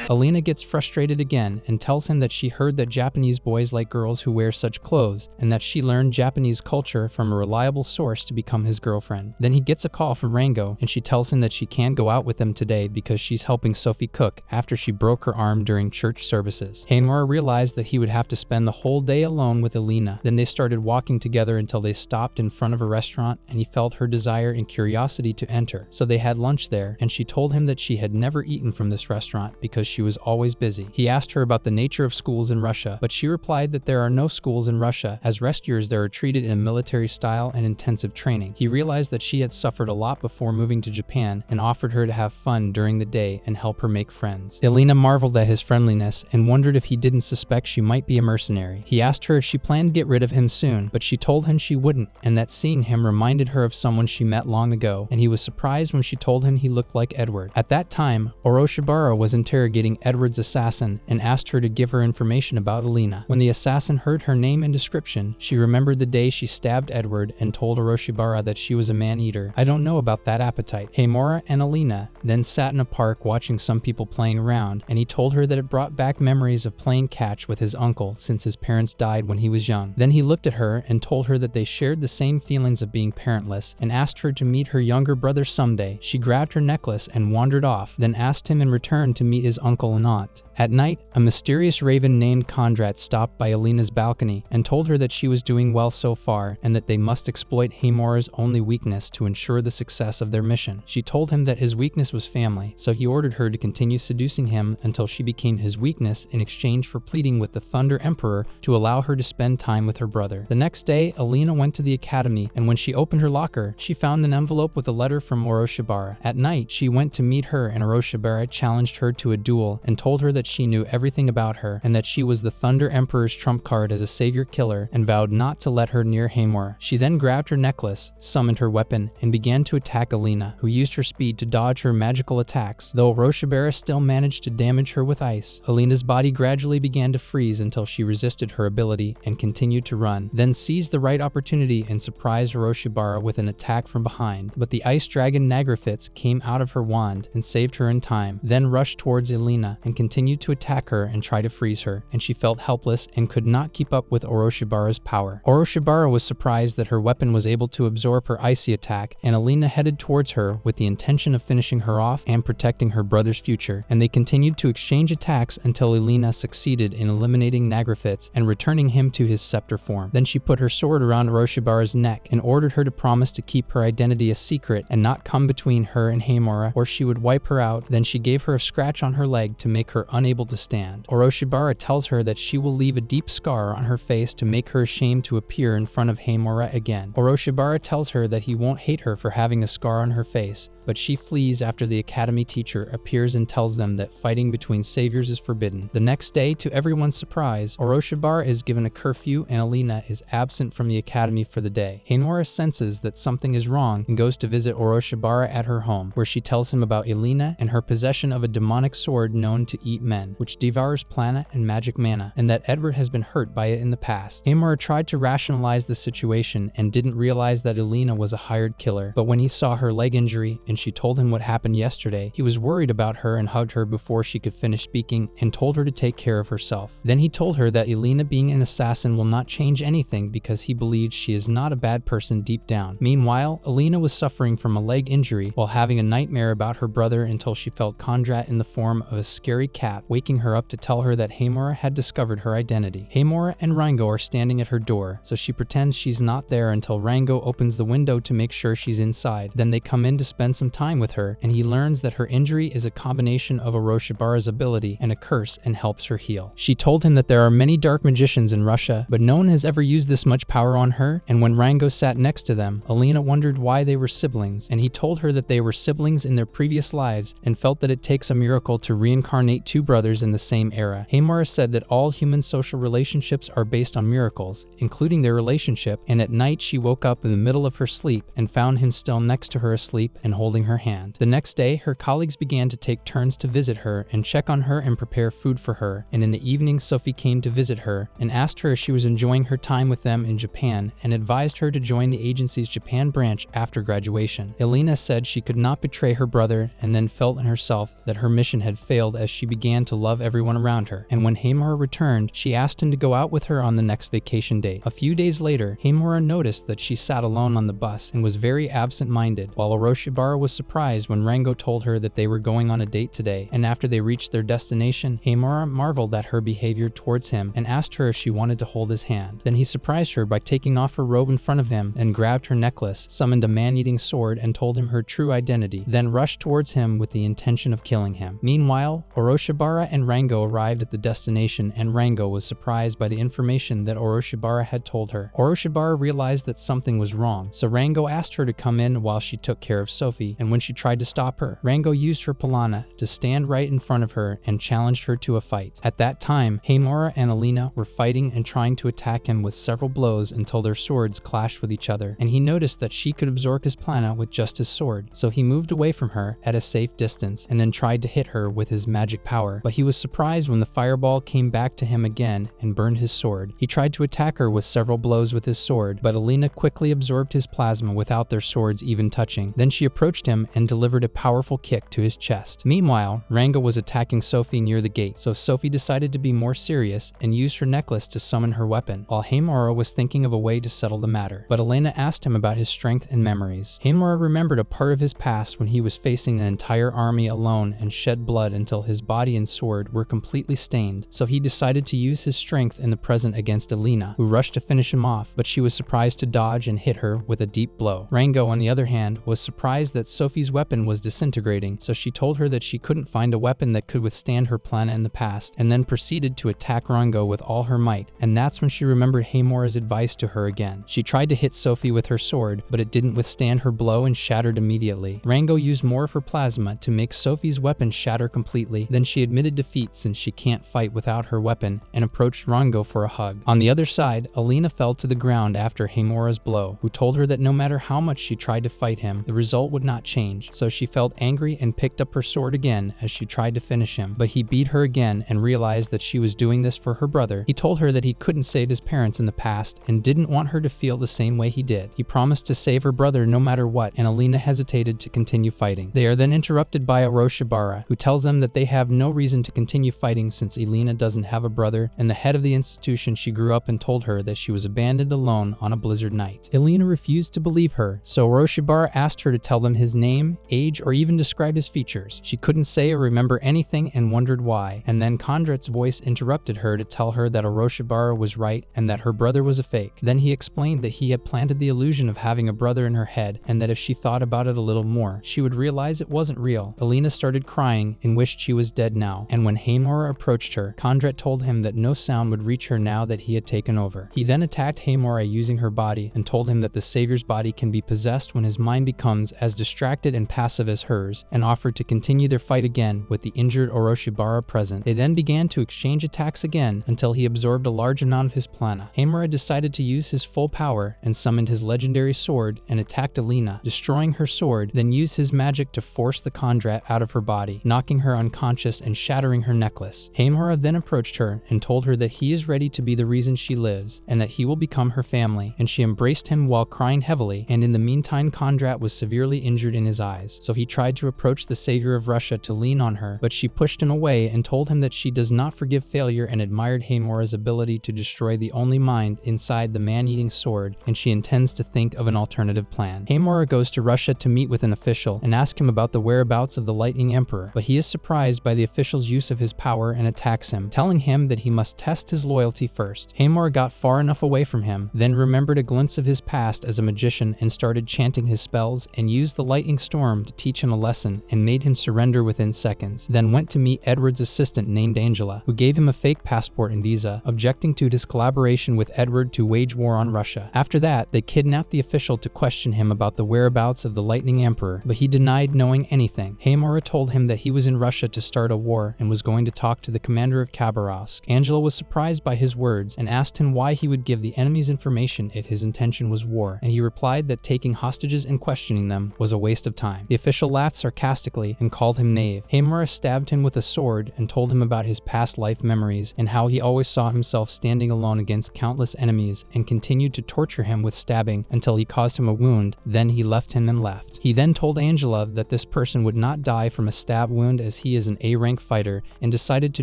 S1: Alina gets frustrated again and tells him that she heard that Japanese boys like girls who wear such clothes, and that she learned Japanese culture from a reliable source to become his girlfriend. Then he gets a call from Rango, and she tells him that she can't go out with him today because she's helping Sophie cook after she broke her arm during church services. Hanmura realized that he would have to spend the whole day alone with Alina. Then they started walking together until they stopped in front of a restaurant, and he felt her desire and curiosity to enter. So they had lunch there, and she told him that she had never eaten from this restaurant because she was always busy. He asked her about the nature of schools in Russia, but she replied that there are no schools in Russia, as rescuers there are treated in a military style and intensive training. He realized that she had suffered a lot before moving to Japan and offered her to have fun during the day and help her make friends. Alina marveled at his friendliness and wondered if he didn't suspect she might be a mercenary. He asked her if she planned to get rid of him soon, but she told him she wouldn't, and that seeing him reminded her of someone she met long ago, and he was surprised when she told him he looked like Edward. At that time, Oroshibara was interrogating Edward's assassin and asked her to give her information about Alina. When the assassin heard her name and description, she remembered the day she stabbed Edward and told Oroshibara that she was a man-eater. I don't know about that appetite. Hamura and Alina then sat in a park watching some people playing around, and he told her that it brought back memories of playing catch with his uncle since his parents died when he was young. Then he looked at her and told her that they shared the same feelings of being parentless and asked her to meet her younger brother someday. She grabbed her necklace and wandered off, then asked him in return to meet his uncle and aunt. At night, a mysterious raven named Kondrat stopped by Alina's balcony and told her that she was doing well so far and that they must exploit Hamura's only weakness to ensure the success of their mission. She told him that his weakness was family, so he ordered her to continue seducing him until she became his weakness in exchange for pleading with the Thunder Emperor to allow her to spend time with her brother. The next day, Alina went to the academy, and when she opened her locker, she found an envelope with a letter from Oroshibara. At night, she went to meet her, and Oroshibara challenged her to a duel and told her that she knew everything about her and that she was the Thunder Emperor's trump card as a savior killer, and vowed not to let her near Hamura. She then grabbed her necklace, summoned her weapon, and began to attack Alina, who used her speed to dodge her magical attacks. Though Oroshibara still managed to damage her with ice, Alina's body gradually began to freeze until she resisted her ability and continued to run, then seized the right opportunity and surprised Oroshibara with an attack from behind. But the ice dragon Nagrafits came out of her wand and saved her in time, then rushed towards Alina and continued to attack her and try to freeze her, and she felt helpless and could not keep up with Oroshibara's power. Oroshibara was surprised that her weapon was able to absorb her icy attack, and Alina headed towards her with the intention of finishing her off and protecting her brother's future, and they continued to exchange attacks until Alina succeeded in eliminating Nagrafits and returning him to his scepter form. Then she put her sword around Oroshibara's neck and ordered her to promise to keep her identity a secret and not come between her and Hamura, or she would wipe her out. Then she gave her a scratch on her leg to make her unable to stand. Oroshibara tells her that she will leave a deep scar on her face to make her ashamed to appear in front of Hamura again. Oroshibara tells her that he won't hate her for having a scar on her face, but she flees after the academy teacher appears and tells them that fighting between saviors is forbidden. The next day, to everyone's surprise, Oroshibara is given a curfew and Alina is absent from the academy for the day. Hamura senses that something is wrong and goes to visit Oroshibara at her home, where she tells him about Alina and her possession of a demonic sword known to eat men, which devours planet and magic mana, and that Edward has been hurt by it in the past. Hamura tried to rationalize the situation and didn't realize that Alina was a hired killer, but when he saw her leg injury and she told him what happened yesterday, he was worried about her and hugged her before she could finish speaking and told her to take care of herself. Then he told her that Alina being an assassin will not change anything because he believes she is not a bad person deep down. Meanwhile, Alina was suffering from a leg injury while having a nightmare about her brother until she felt Kondrat in the form of a scary cat waking her up to tell her that Hamura had discovered her identity. Hamura and Rango are standing at her door, so she pretends she's not there until Rango opens the window to make sure she's inside. Then they come in to spend some time with her, and he learns that her injury is a combination of Oroshibara's ability and a curse and helps her heal. She told him that there are many dark magicians in Russia, but no one has ever used this much power on her, and when Rango sat next to them, Alina wondered why they were siblings, and he told her that they were siblings in their previous lives and felt that it takes a miracle to reincarnate two brothers in the same era. Hamura said that all human social relationships are based on miracles, including their relationship, and at night she woke up in the middle of her sleep and found him still next to her asleep and holding holding her hand. The next day, her colleagues began to take turns to visit her and check on her and prepare food for her, and in the evening Sophie came to visit her and asked her if she was enjoying her time with them in Japan and advised her to join the agency's Japan branch after graduation. Elena said she could not betray her brother and then felt in herself that her mission had failed as she began to love everyone around her, and when Hamura returned, she asked him to go out with her on the next vacation date. A few days later, Hamura noticed that she sat alone on the bus and was very absent-minded, while Oroshibara was surprised when Rango told her that they were going on a date today, and after they reached their destination, Hamura marveled at her behavior towards him and asked her if she wanted to hold his hand. Then he surprised her by taking off her robe in front of him and grabbed her necklace, summoned a man-eating sword and told him her true identity, then rushed towards him with the intention of killing him. Meanwhile, Oroshibara and Rango arrived at the destination, and Rango was surprised by the information that Oroshibara had told her. Oroshibara realized that something was wrong, so Rango asked her to come in while she took care of Sophie, and when she tried to stop her, Rango used her Palana to stand right in front of her and challenged her to a fight. At that time, Hamura and Alina were fighting and trying to attack him with several blows until their swords clashed with each other, and he noticed that she could absorb his Plana with just his sword, so he moved away from her at a safe distance and then tried to hit her with his magic power, but he was surprised when the fireball came back to him again and burned his sword. He tried to attack her with several blows with his sword, but Alina quickly absorbed his plasma without their swords even touching. Then she approached him and delivered a powerful kick to his chest. Meanwhile, Rango was attacking Sophie near the gate, so Sophie decided to be more serious and used her necklace to summon her weapon, while Hamura was thinking of a way to settle the matter. But Elena asked him about his strength and memories. Hamura remembered a part of his past when he was facing an entire army alone and shed blood until his body and sword were completely stained, so he decided to use his strength in the present against Elena, who rushed to finish him off, but she was surprised to dodge and hit her with a deep blow. Rango, on the other hand, was surprised that Sophie's weapon was disintegrating, so she told her that she couldn't find a weapon that could withstand her Plana in the past, and then proceeded to attack Rango with all her might, and that's when she remembered Hamura's advice to her again. She tried to hit Sophie with her sword, but it didn't withstand her blow and shattered immediately. Rango used more of her plasma to make Sophie's weapon shatter completely, then she admitted defeat since she can't fight without her weapon and approached Rango for a hug. On the other side, Alina fell to the ground after Hamura's blow, who told her that no matter how much she tried to fight him, the result would not change, so she felt angry and picked up her sword again as she tried to finish him, but he beat her again and realized that she was doing this for her brother. He told her that he couldn't save his parents in the past and didn't want her to feel the same way he did. He promised to save her brother no matter what, and Alina hesitated to continue fighting. They are then interrupted by Oroshibara, who tells them that they have no reason to continue fighting since Elena doesn't have a brother, and the head of the institution she grew up in told her that she was abandoned alone on a blizzard night. Elena refused to believe her, so Oroshibara asked her to tell them his name, age, or even describe his features. She couldn't say or remember anything and wondered why, and then Kondrat's voice interrupted her to tell her that Oroshibara was right and that her brother was a fake. Then he explained that he had planted the illusion of having a brother in her head, and that if she thought about it a little more, she would realize it wasn't real. Elena started crying and wished she was dead now, and when Hamura approached her, Kondrat told him that no sound would reach her now that he had taken over. He then attacked Hamura using her body and told him that the savior's body can be possessed when his mind becomes as distracted and passive as hers, and offered to continue their fight again with the injured Oroshibara present. They then began to exchange attacks again until he absorbed a large amount of his Plana. Hamura decided to use his full power and summoned his legendary sword and attacked Elena, destroying her sword, then used his magic to force the Kondrat out of her body, knocking her unconscious and shattering her necklace. Hamura then approached her and told her that he is ready to be the reason she lives and that he will become her family, and she embraced him while crying heavily, and in the meantime Kondrat was severely injured in his eyes, so he tried to approach the savior of Russia to lean on her, but she pushed him away and told him that she does not forgive failure and admired Hamura's ability to destroy the only mind inside the man-eating sword, and she intends to think of an alternative plan. Hamura goes to Russia to meet with an official and ask him about the whereabouts of the Lightning Emperor, but he is surprised by the official's use of his power and attacks him, telling him that he must test his loyalty first. Hamura got far enough away from him, then remembered a glimpse of his past as a magician and started chanting his spells and used the lightning storm to teach him a lesson and made him surrender within seconds, then went to meet Edward's assistant named Angela, who gave him a fake passport and visa, objecting to his collaboration with Edward to wage war on Russia. After that, they kidnapped the official to question him about the whereabouts of the Lightning Emperor, but he denied knowing anything. Hamura told him that he was in Russia to start a war and was going to talk to the commander of Khabarovsk. Angela was surprised by his words and asked him why he would give the enemy's information if his intention was war, and he replied that taking hostages and questioning them was a waste of time. The official laughed sarcastically and called him knave. Hamora stabbed him with a sword and told him about his past life memories and how he always saw himself standing alone against countless enemies, and continued to torture him with stabbing until he caused him a wound. Then he left him and left. He then told Angela that this person would not die from a stab wound as he is an A-rank fighter, and decided to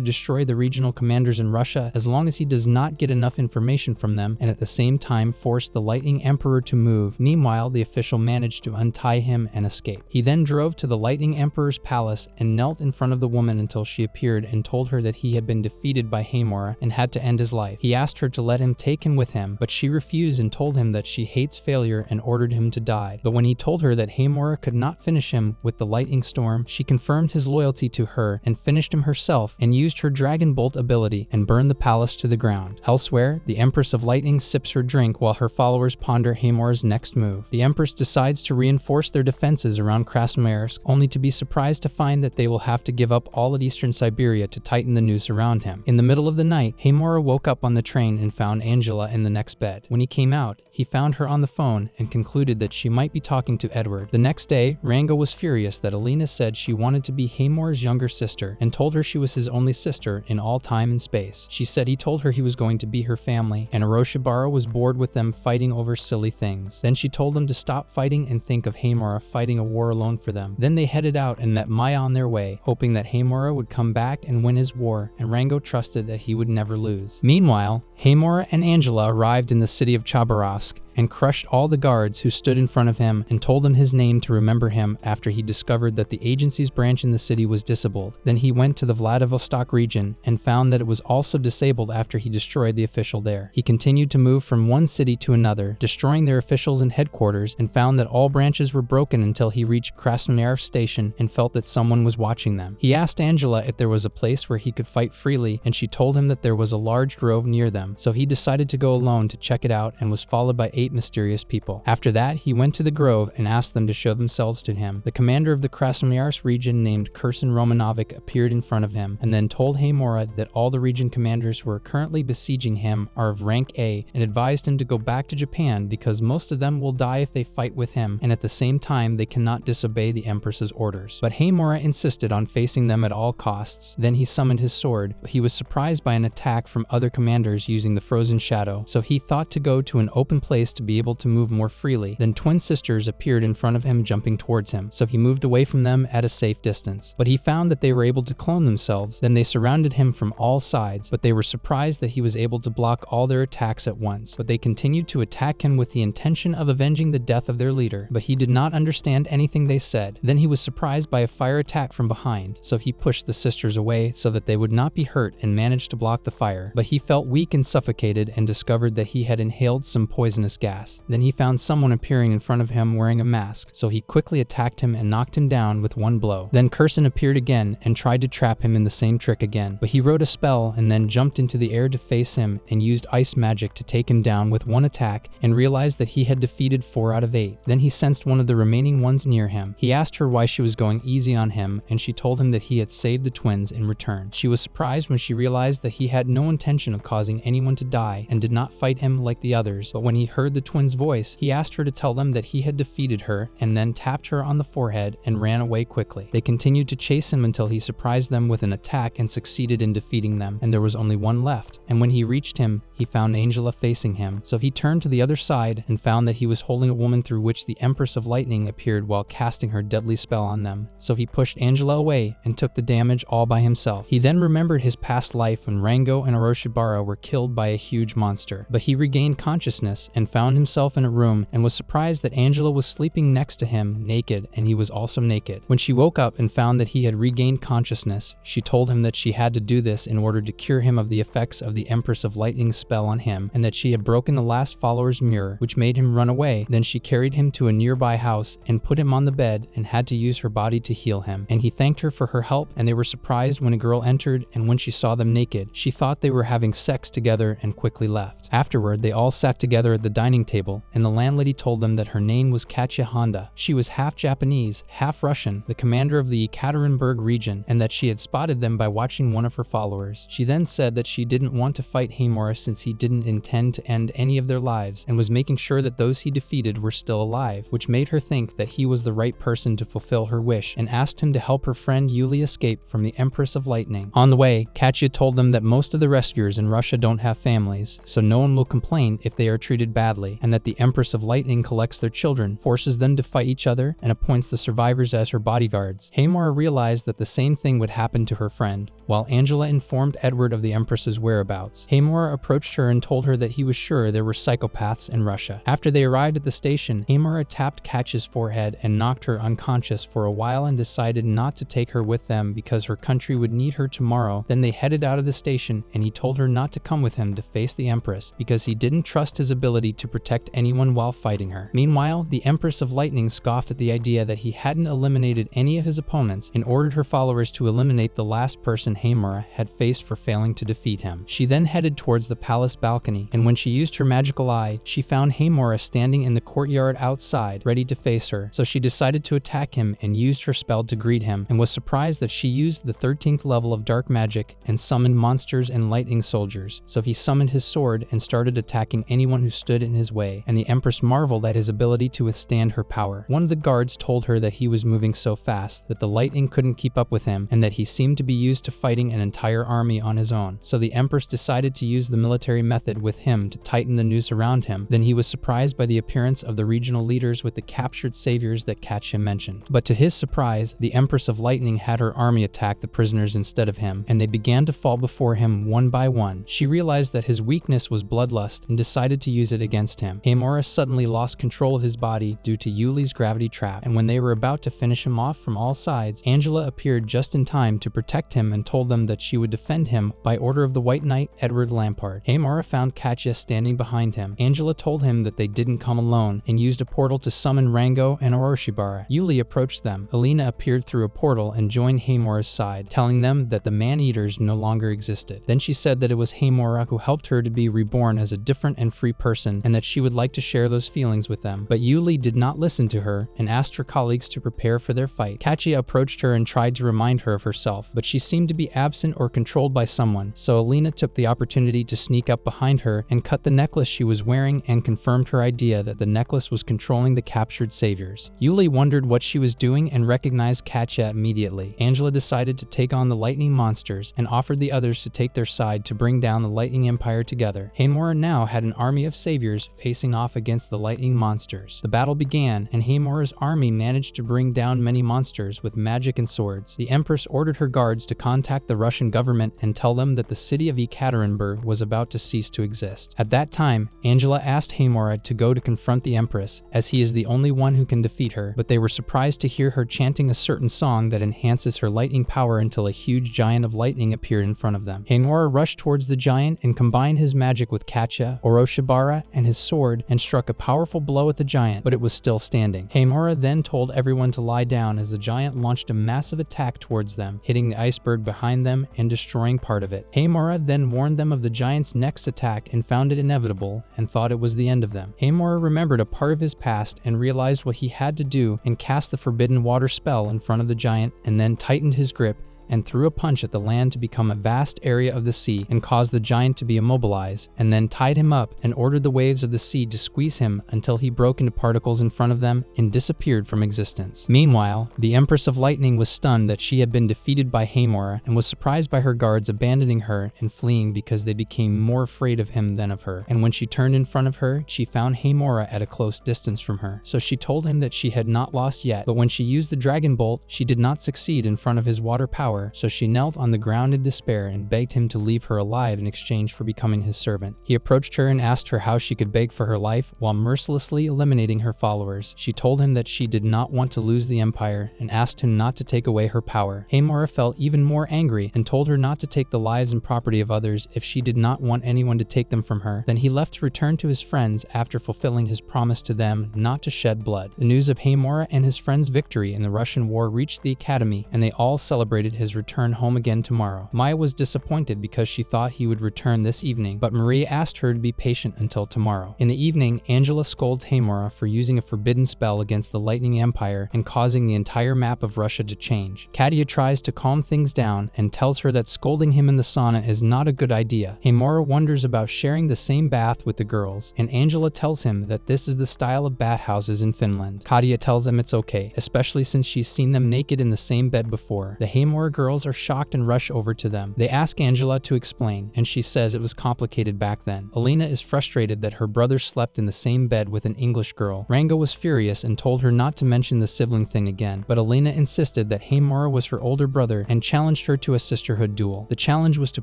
S1: destroy the regional commanders in Russia as long as he does not get enough information from them, and at the same time force the Lightning Emperor to move. Meanwhile, the official managed to untie him and escape. He then drove to the Lightning Emperor's palace and knelt in front of the woman until she appeared and told her that he had been defeated by Hamora and had to end his life. He asked her to let him take him with him, but she refused and told him that she hates failure and ordered him to die. But when he told her that Hamora could not finish him with the lightning storm, she confirmed his loyalty to her and finished him herself, and used her Dragon Bolt ability and burned the palace to the ground. Elsewhere, the Empress of Lightning sips her drink while her followers ponder Hamora's next move. The Empress decides to reinforce their defenses around Krasnoyarsk, only to be surprised to find that they will have to give up all at eastern Siberia to tighten the noose around him. In the middle of the night, Hamora woke up on the train and found Angela in the next bed. When he came out, he found her on the phone and concluded that she might be talking to Edward. The next day, Rango was furious that Alina said she wanted to be Hamora's younger sister and told her she was his only sister in all time and space. She said he told her he was going to be her family, and Oroshibara was bored with them fighting over silly things. Then she told them to stop fighting and think of Hamora fighting a war alone for them. Then they headed out and met Maya on their way, hoping that Hamora would come back and win his war, and Rango trusted that he would never lose. Meanwhile, Hamora and Angela arrived in the city of Chabarovsk and crushed all the guards who stood in front of him and told him his name to remember him after he discovered that the agency's branch in the city was disabled. Then he went to the Vladivostok region and found that it was also disabled after he destroyed the official there. He continued to move from one city to another, destroying their officials and headquarters, and found that all branches were broken until he reached Krasnoyarsk station and felt that someone was watching them. He asked Angela if there was a place where he could fight freely, and she told him that there was a large grove near them, so he decided to go alone to check it out and was followed by 8 mysterious people. After that, he went to the grove and asked them to show themselves to him. The commander of the Krasnoyarsk region named Kursin Romanovic appeared in front of him and then told Hamora that all the region commanders who are currently besieging him are of rank A, and advised him to go back to Japan because most of them will die if they fight with him, and at the same time they cannot disobey the Empress's orders. But Hamora insisted on facing them at all costs. Then he summoned his sword, but he was surprised by an attack from other commanders using the frozen shadow, so he thought to go to an open place to be able to move more freely. Then twin sisters appeared in front of him jumping towards him, so he moved away from them at a safe distance. But he found that they were able to clone themselves. Then they surrounded him from all sides, but they were surprised that he was able to block all their attacks at once. But they continued to attack him with the intention of avenging the death of their leader, but he did not understand anything they said. Then he was surprised by a fire attack from behind, so he pushed the sisters away so that they would not be hurt and managed to block the fire. But he felt weak and suffocated and discovered that he had inhaled some poisonous gas. Then he found someone appearing in front of him wearing a mask, so he quickly attacked him and knocked him down with one blow. Then Kursin appeared again and tried to trap him in the same trick again, but he wrote a spell and then jumped into the air to face him and used ice magic to take him down with one attack, and realized that he had defeated 4 out of 8. Then he sensed one of the remaining ones near him. He asked her why she was going easy on him, and she told him that he had saved the twins in return. She was surprised when she realized that he had no intention of causing anyone to die and did not fight him like the others, but when he heard the twins' voice, he asked her to tell them that he had defeated her, and then tapped her on the forehead and ran away quickly. They continued to chase him until he surprised them with an attack and succeeded in defeating them, and there was only one left. And when he reached him, he found Angela facing him, so he turned to the other side and found that he was holding a woman through which the Empress of Lightning appeared while casting her deadly spell on them. So he pushed Angela away and took the damage all by himself. He then remembered his past life when Rango and Oroshibara were killed by a huge monster, but he regained consciousness and found himself in a room and was surprised that Angela was sleeping next to him naked, and he was also naked. When she woke up and found that he had regained consciousness, she told him that she had to do this in order to cure him of the effects of the Empress of Lightning's spell on him, and that she had broken the last follower's mirror, which made him run away. Then she carried him to a nearby house and put him on the bed and had to use her body to heal him, and he thanked her for her help, and they were surprised when a girl entered, and when she saw them naked, she thought they were having sex together and quickly left. left. Afterward, they all sat together at the dining table, and the landlady told them that her name was Katya Honda. She was half Japanese, half Russian, the commander of the Ekaterinburg region, and that she had spotted them by watching one of her followers. She then said that she didn't want to fight Hamura since he didn't intend to end any of their lives, and was making sure that those he defeated were still alive, which made her think that he was the right person to fulfill her wish, and asked him to help her friend Yuli escape from the Empress of Lightning. On the way, Katya told them that most of the rescuers in Russia don't have families, so no one will complain if they are treated badly, and that the Empress of Lightning collects their children, forces them to fight each other, and appoints the survivors as her bodyguards. Hamura realized that the same thing would happen to her friend, while Angela informed Edward of the Empress's whereabouts. Hamura approached her and told her that he was sure there were psychopaths in Russia. After they arrived at the station, Hamura tapped Katya's forehead and knocked her unconscious for a while and decided not to take her with them because her country would need her tomorrow. Then they headed out of the station, and he told her not to come with him to face the Empress because he didn't trust his ability to protect anyone while fighting her. Meanwhile, the Empress of Lightning scoffed at the idea that he hadn't eliminated any of his opponents and ordered her followers to eliminate the last person Hamura had faced for failing to defeat him. She then headed towards the palace balcony, and when she used her magical eye, she found Hamura standing in the courtyard outside, ready to face her. So she decided to attack him and used her spell to greet him, and was surprised that she used the 13th level of dark magic and summoned monsters and lightning soldiers. So he summoned his sword and started attacking anyone who stood in his way, and the Empress marveled at his ability to withstand her power. One of the guards told her that he was moving so fast that the lightning couldn't keep up with him, and that he seemed to be used to fighting an entire army on his own. So the Empress decided to use the military method with him to tighten the noose around him. Then he was surprised by the appearance of the regional leaders with the captured saviors that Katya mentioned. But to his surprise, the Empress of Lightning had her army attack the prisoners instead of him, and they began to fall before him one by one. She realized that his weakness was bloodlust and decided to use it against him. Hamura suddenly lost control of his body due to Yuli's gravity trap, and when they were about to finish him off from all sides, Angela appeared just in time to protect him and told them that she would defend him by order of the White Knight Edward Lampard. Hamura found Katya standing behind him. Angela told him that they didn't come alone and used a portal to summon Rango and Oroshibara. Yuli approached them. Alina appeared through a portal and joined Hamura's side, telling them that the man-eaters no longer existed. Then she said that it was Hamura who helped her to be reborn as a different and free person, and that she would like to share those feelings with them. But Yuli did not listen to her and asked her colleagues to prepare for their fight. Katya approached her and tried to remind her of herself, but she seemed to be absent or controlled by someone, so Alina took the opportunity to sneak up behind her and cut the necklace she was wearing and confirmed her idea that the necklace was controlling the captured saviors. Yuli wondered what she was doing and recognized Katya immediately. Angela decided to take on the lightning monsters and offered the others to take their side to bring down the Lightning Empire together. Hamura now had an army of saviors facing off against the lightning monsters. The battle began, and Hamura's army managed to bring down many monsters with magic and swords. The Empress ordered her guards to contact the Russian government and tell them that the city of Ekaterinburg was about to cease to exist. At that time, Angela asked Hamura to go to confront the Empress, as he is the only one who can defeat her, but they were surprised to hear her chanting a certain song that enhances her lightning power until a huge giant of lightning appeared in front of them. Hamura rushed towards the giant and combined his magic with Katya, Oroshibara, and his sword and struck a powerful blow at the giant, but it was still standing. Hamura then told everyone to lie down as the giant launched a massive attack towards them, hitting the iceberg behind them and destroying part of it. Hamura then warned them of the giant's next attack and found it inevitable and thought it was the end of them. Hamura remembered a part of his past and realized what he had to do and cast the forbidden water spell in front of the giant, and then tightened his grip and threw a punch at the land to become a vast area of the sea and caused the giant to be immobilized, and then tied him up and ordered the waves of the sea to squeeze him until he broke into particles in front of them and disappeared from existence. Meanwhile, the Empress of Lightning was stunned that she had been defeated by Hamura and was surprised by her guards abandoning her and fleeing because they became more afraid of him than of her. And when she turned in front of her, she found Hamura at a close distance from her. So she told him that she had not lost yet, but when she used the Dragon Bolt, she did not succeed in front of his water power, so she knelt on the ground in despair and begged him to leave her alive in exchange for becoming his servant. He approached her and asked her how she could beg for her life while mercilessly eliminating her followers. She told him that she did not want to lose the empire and asked him not to take away her power. Hamura felt even more angry and told her not to take the lives and property of others if she did not want anyone to take them from her. Then he left to return to his friends after fulfilling his promise to them not to shed blood. The news of Hamura and his friends' victory in the Russian war reached the academy, and they all celebrated his his return home again tomorrow. Maya was disappointed because she thought he would return this evening, but Marie asked her to be patient until tomorrow. In the evening, Angela scolds Hamora for using a forbidden spell against the Lightning Empire and causing the entire map of Russia to change. Katia tries to calm things down and tells her that scolding him in the sauna is not a good idea. Hamora wonders about sharing the same bath with the girls, and Angela tells him that this is the style of bathhouses in Finland. Katia tells them it's okay, especially since she's seen them naked in the same bed before. The Hamora girls are shocked and rush over to them. They ask Angela to explain, and she says it was complicated back then. Alina is frustrated that her brother slept in the same bed with an English girl. Rango was furious and told her not to mention the sibling thing again, but Alina insisted that Hamora was her older brother and challenged her to a sisterhood duel. The challenge was to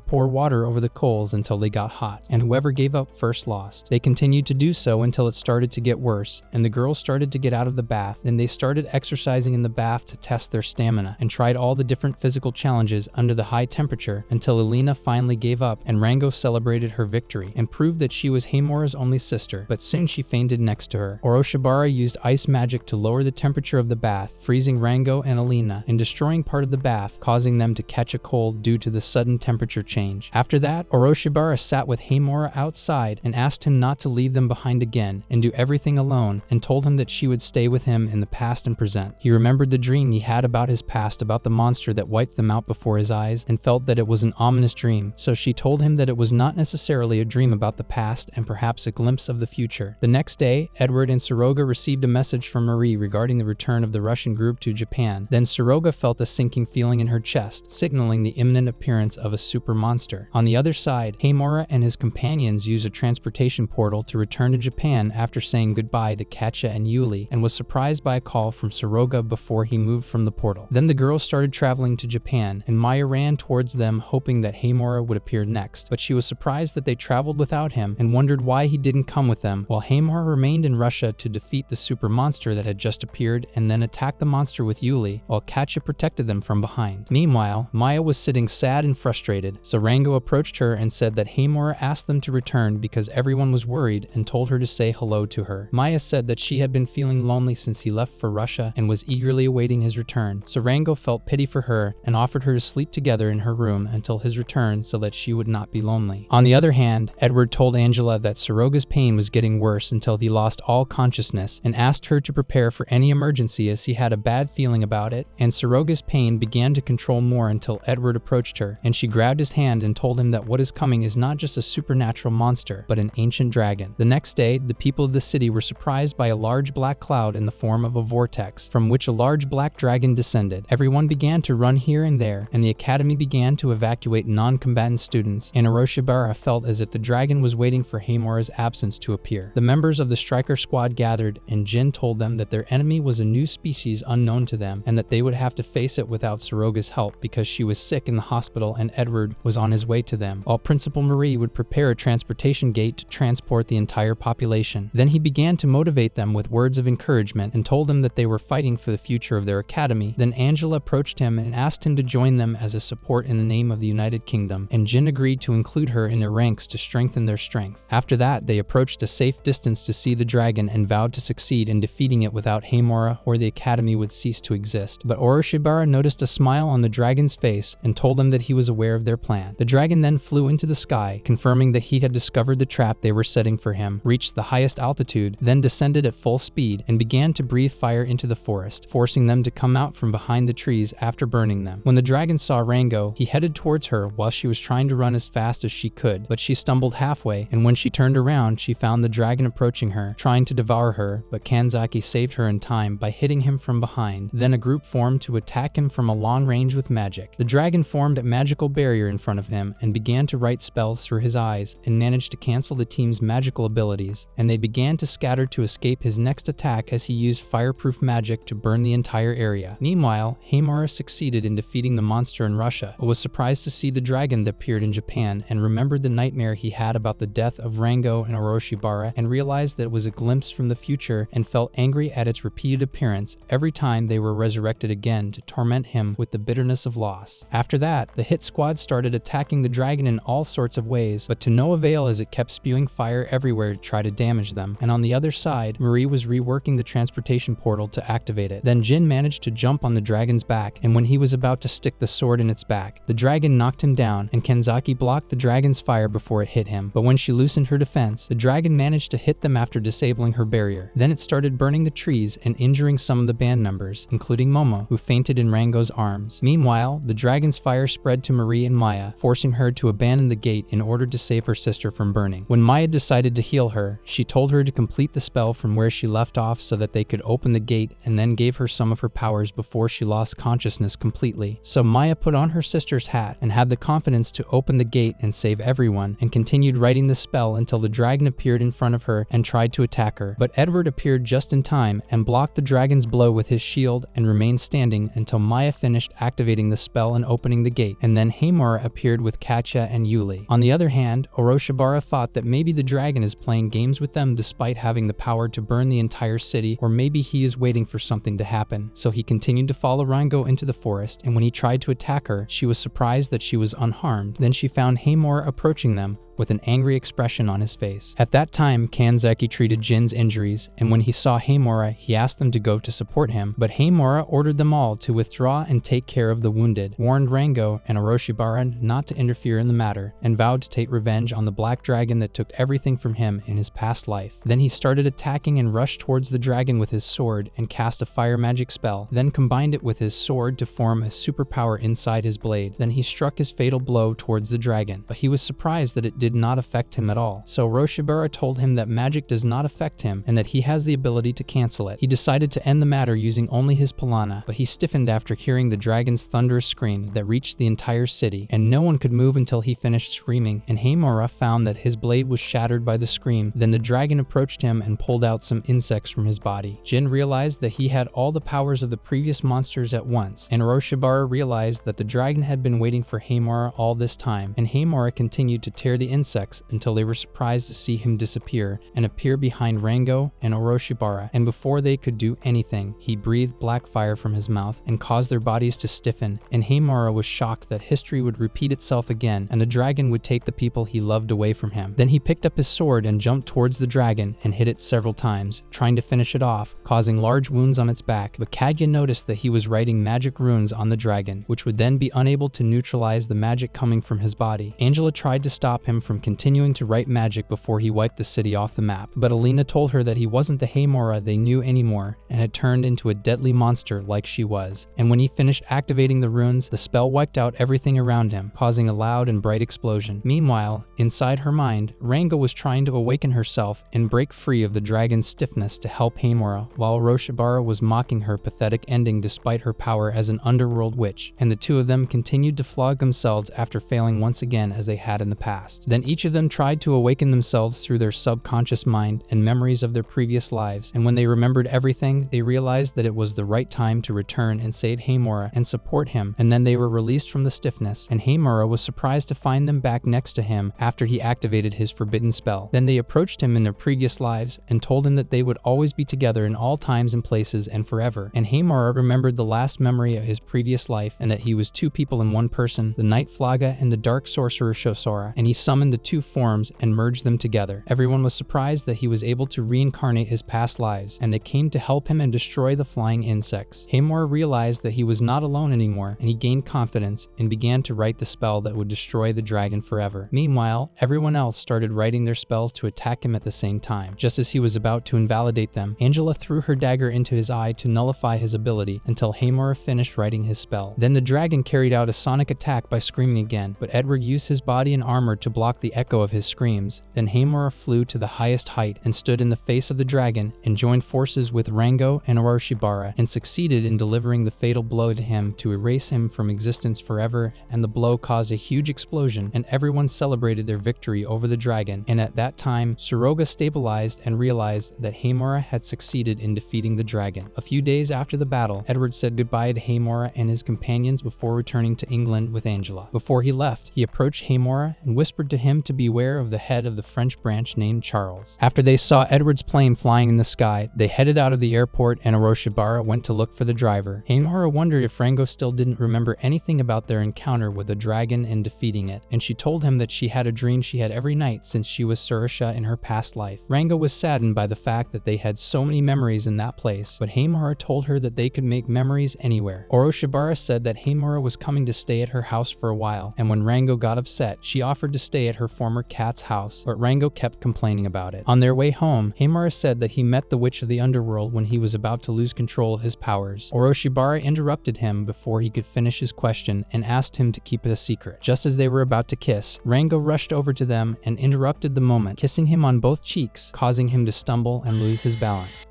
S1: pour water over the coals until they got hot, and whoever gave up first lost. They continued to do so until it started to get worse, and the girls started to get out of the bath. Then they started exercising in the bath to test their stamina, and tried all the different physical challenges under the high temperature until Alina finally gave up, and Rango celebrated her victory and proved that she was Hamora's only sister, but soon she fainted next to her. Oros used ice magic to lower the temperature of the bath, freezing Rango and Alina and destroying part of the bath, causing them to catch a cold due to the sudden temperature change. After that, Oros sat with Hamora outside and asked him not to leave them behind again and do everything alone, and told him that she would stay with him in the past and present. He remembered the dream he had about his past, about the monster that wiped them out before his eyes, and felt that it was an ominous dream, so she told him that it was not necessarily a dream about the past and perhaps a glimpse of the future. The next day, Edward and Soroga received a message from Marie regarding the return of the Russian group to Japan. Then Soroga felt a sinking feeling in her chest, signaling the imminent appearance of a super monster. On the other side, Hamora and his companions used a transportation portal to return to Japan after saying goodbye to Katya and Yuli, and was surprised by a call from Soroga before he moved from the portal. Then the girls started traveling to Japan, and Maya ran towards them hoping that Hamora would appear next, but she was surprised that they traveled without him and wondered why he didn't come with them, while Hamora remained in Russia to defeat the super monster that had just appeared and then attack the monster with Yuli, while Katya protected them from behind. Meanwhile, Maya was sitting sad and frustrated, so Rango approached her and said that Hamora asked them to return because everyone was worried and told her to say hello to her. Maya said that she had been feeling lonely since he left for Russia and was eagerly awaiting his return, so Rango felt pity for her and offered her to sleep together in her room until his return so that she would not be lonely. On the other hand, Edward told Angela that Soroga's pain was getting worse until he lost all consciousness and asked her to prepare for any emergency as he had a bad feeling about it, and Soroga's pain began to control more until Edward approached her, and she grabbed his hand and told him that what is coming is not just a supernatural monster, but an ancient dragon. The next day, the people of the city were surprised by a large black cloud in the form of a vortex, from which a large black dragon descended. Everyone began to run here and there, and the academy began to evacuate non-combatant students, and Oroshibara felt as if the dragon was waiting for Hamora's absence to appear. The members of the striker squad gathered, and Jin told them that their enemy was a new species unknown to them, and that they would have to face it without Soroga's help because she was sick in the hospital and Edward was on his way to them, while Principal Marie would prepare a transportation gate to transport the entire population. Then he began to motivate them with words of encouragement and told them that they were fighting for the future of their academy. Then Angela approached him and asked him to join them as a support in the name of the United Kingdom, and Jin agreed to include her in their ranks to strengthen their strength. After that, they approached a safe distance to see the dragon and vowed to succeed in defeating it without Hamora, or the academy would cease to exist. But Oroshibara noticed a smile on the dragon's face and told them that he was aware of their plan. The dragon then flew into the sky, confirming that he had discovered the trap they were setting for him, reached the highest altitude, then descended at full speed and began to breathe fire into the forest, forcing them to come out from behind the trees after burning them. When the dragon saw Rango, he headed towards her while she was trying to run as fast as she could, but she stumbled halfway, and when she turned around, she found the dragon approaching her, trying to devour her, but Kanzaki saved her in time by hitting him from behind. Then a group formed to attack him from a long range with magic. The dragon formed a magical barrier in front of him and began to write spells through his eyes and managed to cancel the team's magical abilities, and they began to scatter to escape his next attack as he used fireproof magic to burn the entire area. Meanwhile, Hamora succeeded in defeating the monster in Russia, but was surprised to see the dragon that appeared in Japan and remembered the nightmare he had about the death of Rango and Oroshibara and realized that it was a glimpse from the future and felt angry at its repeated appearance every time they were resurrected again to torment him with the bitterness of loss. After that, the hit squad started attacking the dragon in all sorts of ways, but to no avail as it kept spewing fire everywhere to try to damage them, and on the other side, Marie was reworking the transportation portal to activate it. Then Jin managed to jump on the dragon's back, and when he was about about to stick the sword in its back. The dragon knocked him down, and Kanzaki blocked the dragon's fire before it hit him. But when she loosened her defense, the dragon managed to hit them after disabling her barrier. Then it started burning the trees and injuring some of the band members, including Momo, who fainted in Rango's arms. Meanwhile, the dragon's fire spread to Marie and Maya, forcing her to abandon the gate in order to save her sister from burning. When Maya decided to heal her, she told her to complete the spell from where she left off so that they could open the gate, and then gave her some of her powers before she lost consciousness completely. So Maya put on her sister's hat and had the confidence to open the gate and save everyone, and continued writing the spell until the dragon appeared in front of her and tried to attack her. But Edward appeared just in time and blocked the dragon's blow with his shield and remained standing until Maya finished activating the spell and opening the gate, and then Hamura appeared with Katya and Yuli. On the other hand, Oroshibara thought that maybe the dragon is playing games with them despite having the power to burn the entire city, or maybe he is waiting for something to happen. So he continued to follow Rango into the forest, and when he tried to attack her, she was surprised that she was unharmed. Then she found Hamura approaching them with an angry expression on his face. At that time, Kanzaki treated Jin's injuries, and when he saw Hamura, he asked them to go to support him, but Hamura ordered them all to withdraw and take care of the wounded, warned Rango and Oroshibara not to interfere in the matter, and vowed to take revenge on the black dragon that took everything from him in his past life. Then he started attacking and rushed towards the dragon with his sword and cast a fire magic spell, then combined it with his sword to form a superpower inside his blade. Then he struck his fatal blow towards the dragon, but he was surprised that it did not affect him at all. So Oroshibara told him that magic does not affect him and that he has the ability to cancel it. He decided to end the matter using only his Pilana, but he stiffened after hearing the dragon's thunderous scream that reached the entire city, and no one could move until he finished screaming, and Hamura found that his blade was shattered by the scream. Then the dragon approached him and pulled out some insects from his body. Jin realized that he had all the powers of the previous monsters at once, and Oroshibara realized that the dragon had been waiting for Hamura all this time, and Hamura continued to tear the insects until they were surprised to see him disappear and appear behind Rango and Oroshibara, and before they could do anything, he breathed black fire from his mouth and caused their bodies to stiffen, and Hamura was shocked that history would repeat itself again and the dragon would take the people he loved away from him. Then he picked up his sword and jumped towards the dragon and hit it several times, trying to finish it off, causing large wounds on its back, but Katya noticed that he was writing magic runes on the dragon, which would then be unable to neutralize the magic coming from his body. Angela tried to stop him from continuing to write magic before he wiped the city off the map, but Alina told her that he wasn't the Hamura they knew anymore and had turned into a deadly monster like she was. And when he finished activating the runes, the spell wiped out everything around him, causing a loud and bright explosion. Meanwhile, inside her mind, Rango was trying to awaken herself and break free of the dragon's stiffness to help Hamura, while Oroshibara was mocking her pathetic ending despite her power as an underworld witch, and the two of them continued to flog themselves after failing once again as they had in the past. Then each of them tried to awaken themselves through their subconscious mind and memories of their previous lives, and when they remembered everything, they realized that it was the right time to return and save Hamura and support him, and then they were released from the stiffness, and Hamura was surprised to find them back next to him after he activated his forbidden spell. Then they approached him in their previous lives and told him that they would always be together in all times and places and forever, and Hamura remembered the last memory of his previous life and that he was two people in one person, the Night Flaga and the Dark Sorcerer Shosora, and he summoned the two forms and merged them together. Everyone was surprised that he was able to reincarnate his past lives, and they came to help him and destroy the flying insects. Hamura realized that he was not alone anymore, and he gained confidence and began to write the spell that would destroy the dragon forever. Meanwhile, everyone else started writing their spells to attack him at the same time. Just as he was about to invalidate them, Angela threw her dagger into his eye to nullify his ability until Hamura finished writing his spell. Then the dragon carried out a sonic attack by screaming again, but Edward used his body and armor to block the echo of his screams. Then Hamura flew to the highest height and stood in the face of the dragon and joined forces with Rango and Oroshibara and succeeded in delivering the fatal blow to him to erase him from existence forever, and the blow caused a huge explosion and everyone celebrated their victory over the dragon. And at that time, Suroga stabilized and realized that Hamura had succeeded in defeating the dragon. A few days after the battle, Edward said goodbye to Hamura and his companions before returning to England with Angela. Before he left, he approached Hamura and whispered to him to beware of the head of the French branch named Charles. After they saw Edward's plane flying in the sky, they headed out of the airport and Oroshibara went to look for the driver. Heimura wondered if Rango still didn't remember anything about their encounter with the dragon and defeating it, and she told him that she had a dream she had every night since she was Surusha in her past life. Rango was saddened by the fact that they had so many memories in that place, but Heimura told her that they could make memories anywhere. Oroshibara said that Heimura was coming to stay at her house for a while, and when Rango got upset, she offered to stay at her former cat's house, but Rango kept complaining about it. On their way home, Heimura said that he met the witch of the underworld when he was about to lose control of his powers. Oroshibara interrupted him before he could finish his question and asked him to keep it a secret. Just as they were about to kiss, Rango rushed over to them and interrupted the moment, kissing him on both cheeks, causing him to stumble and lose his balance.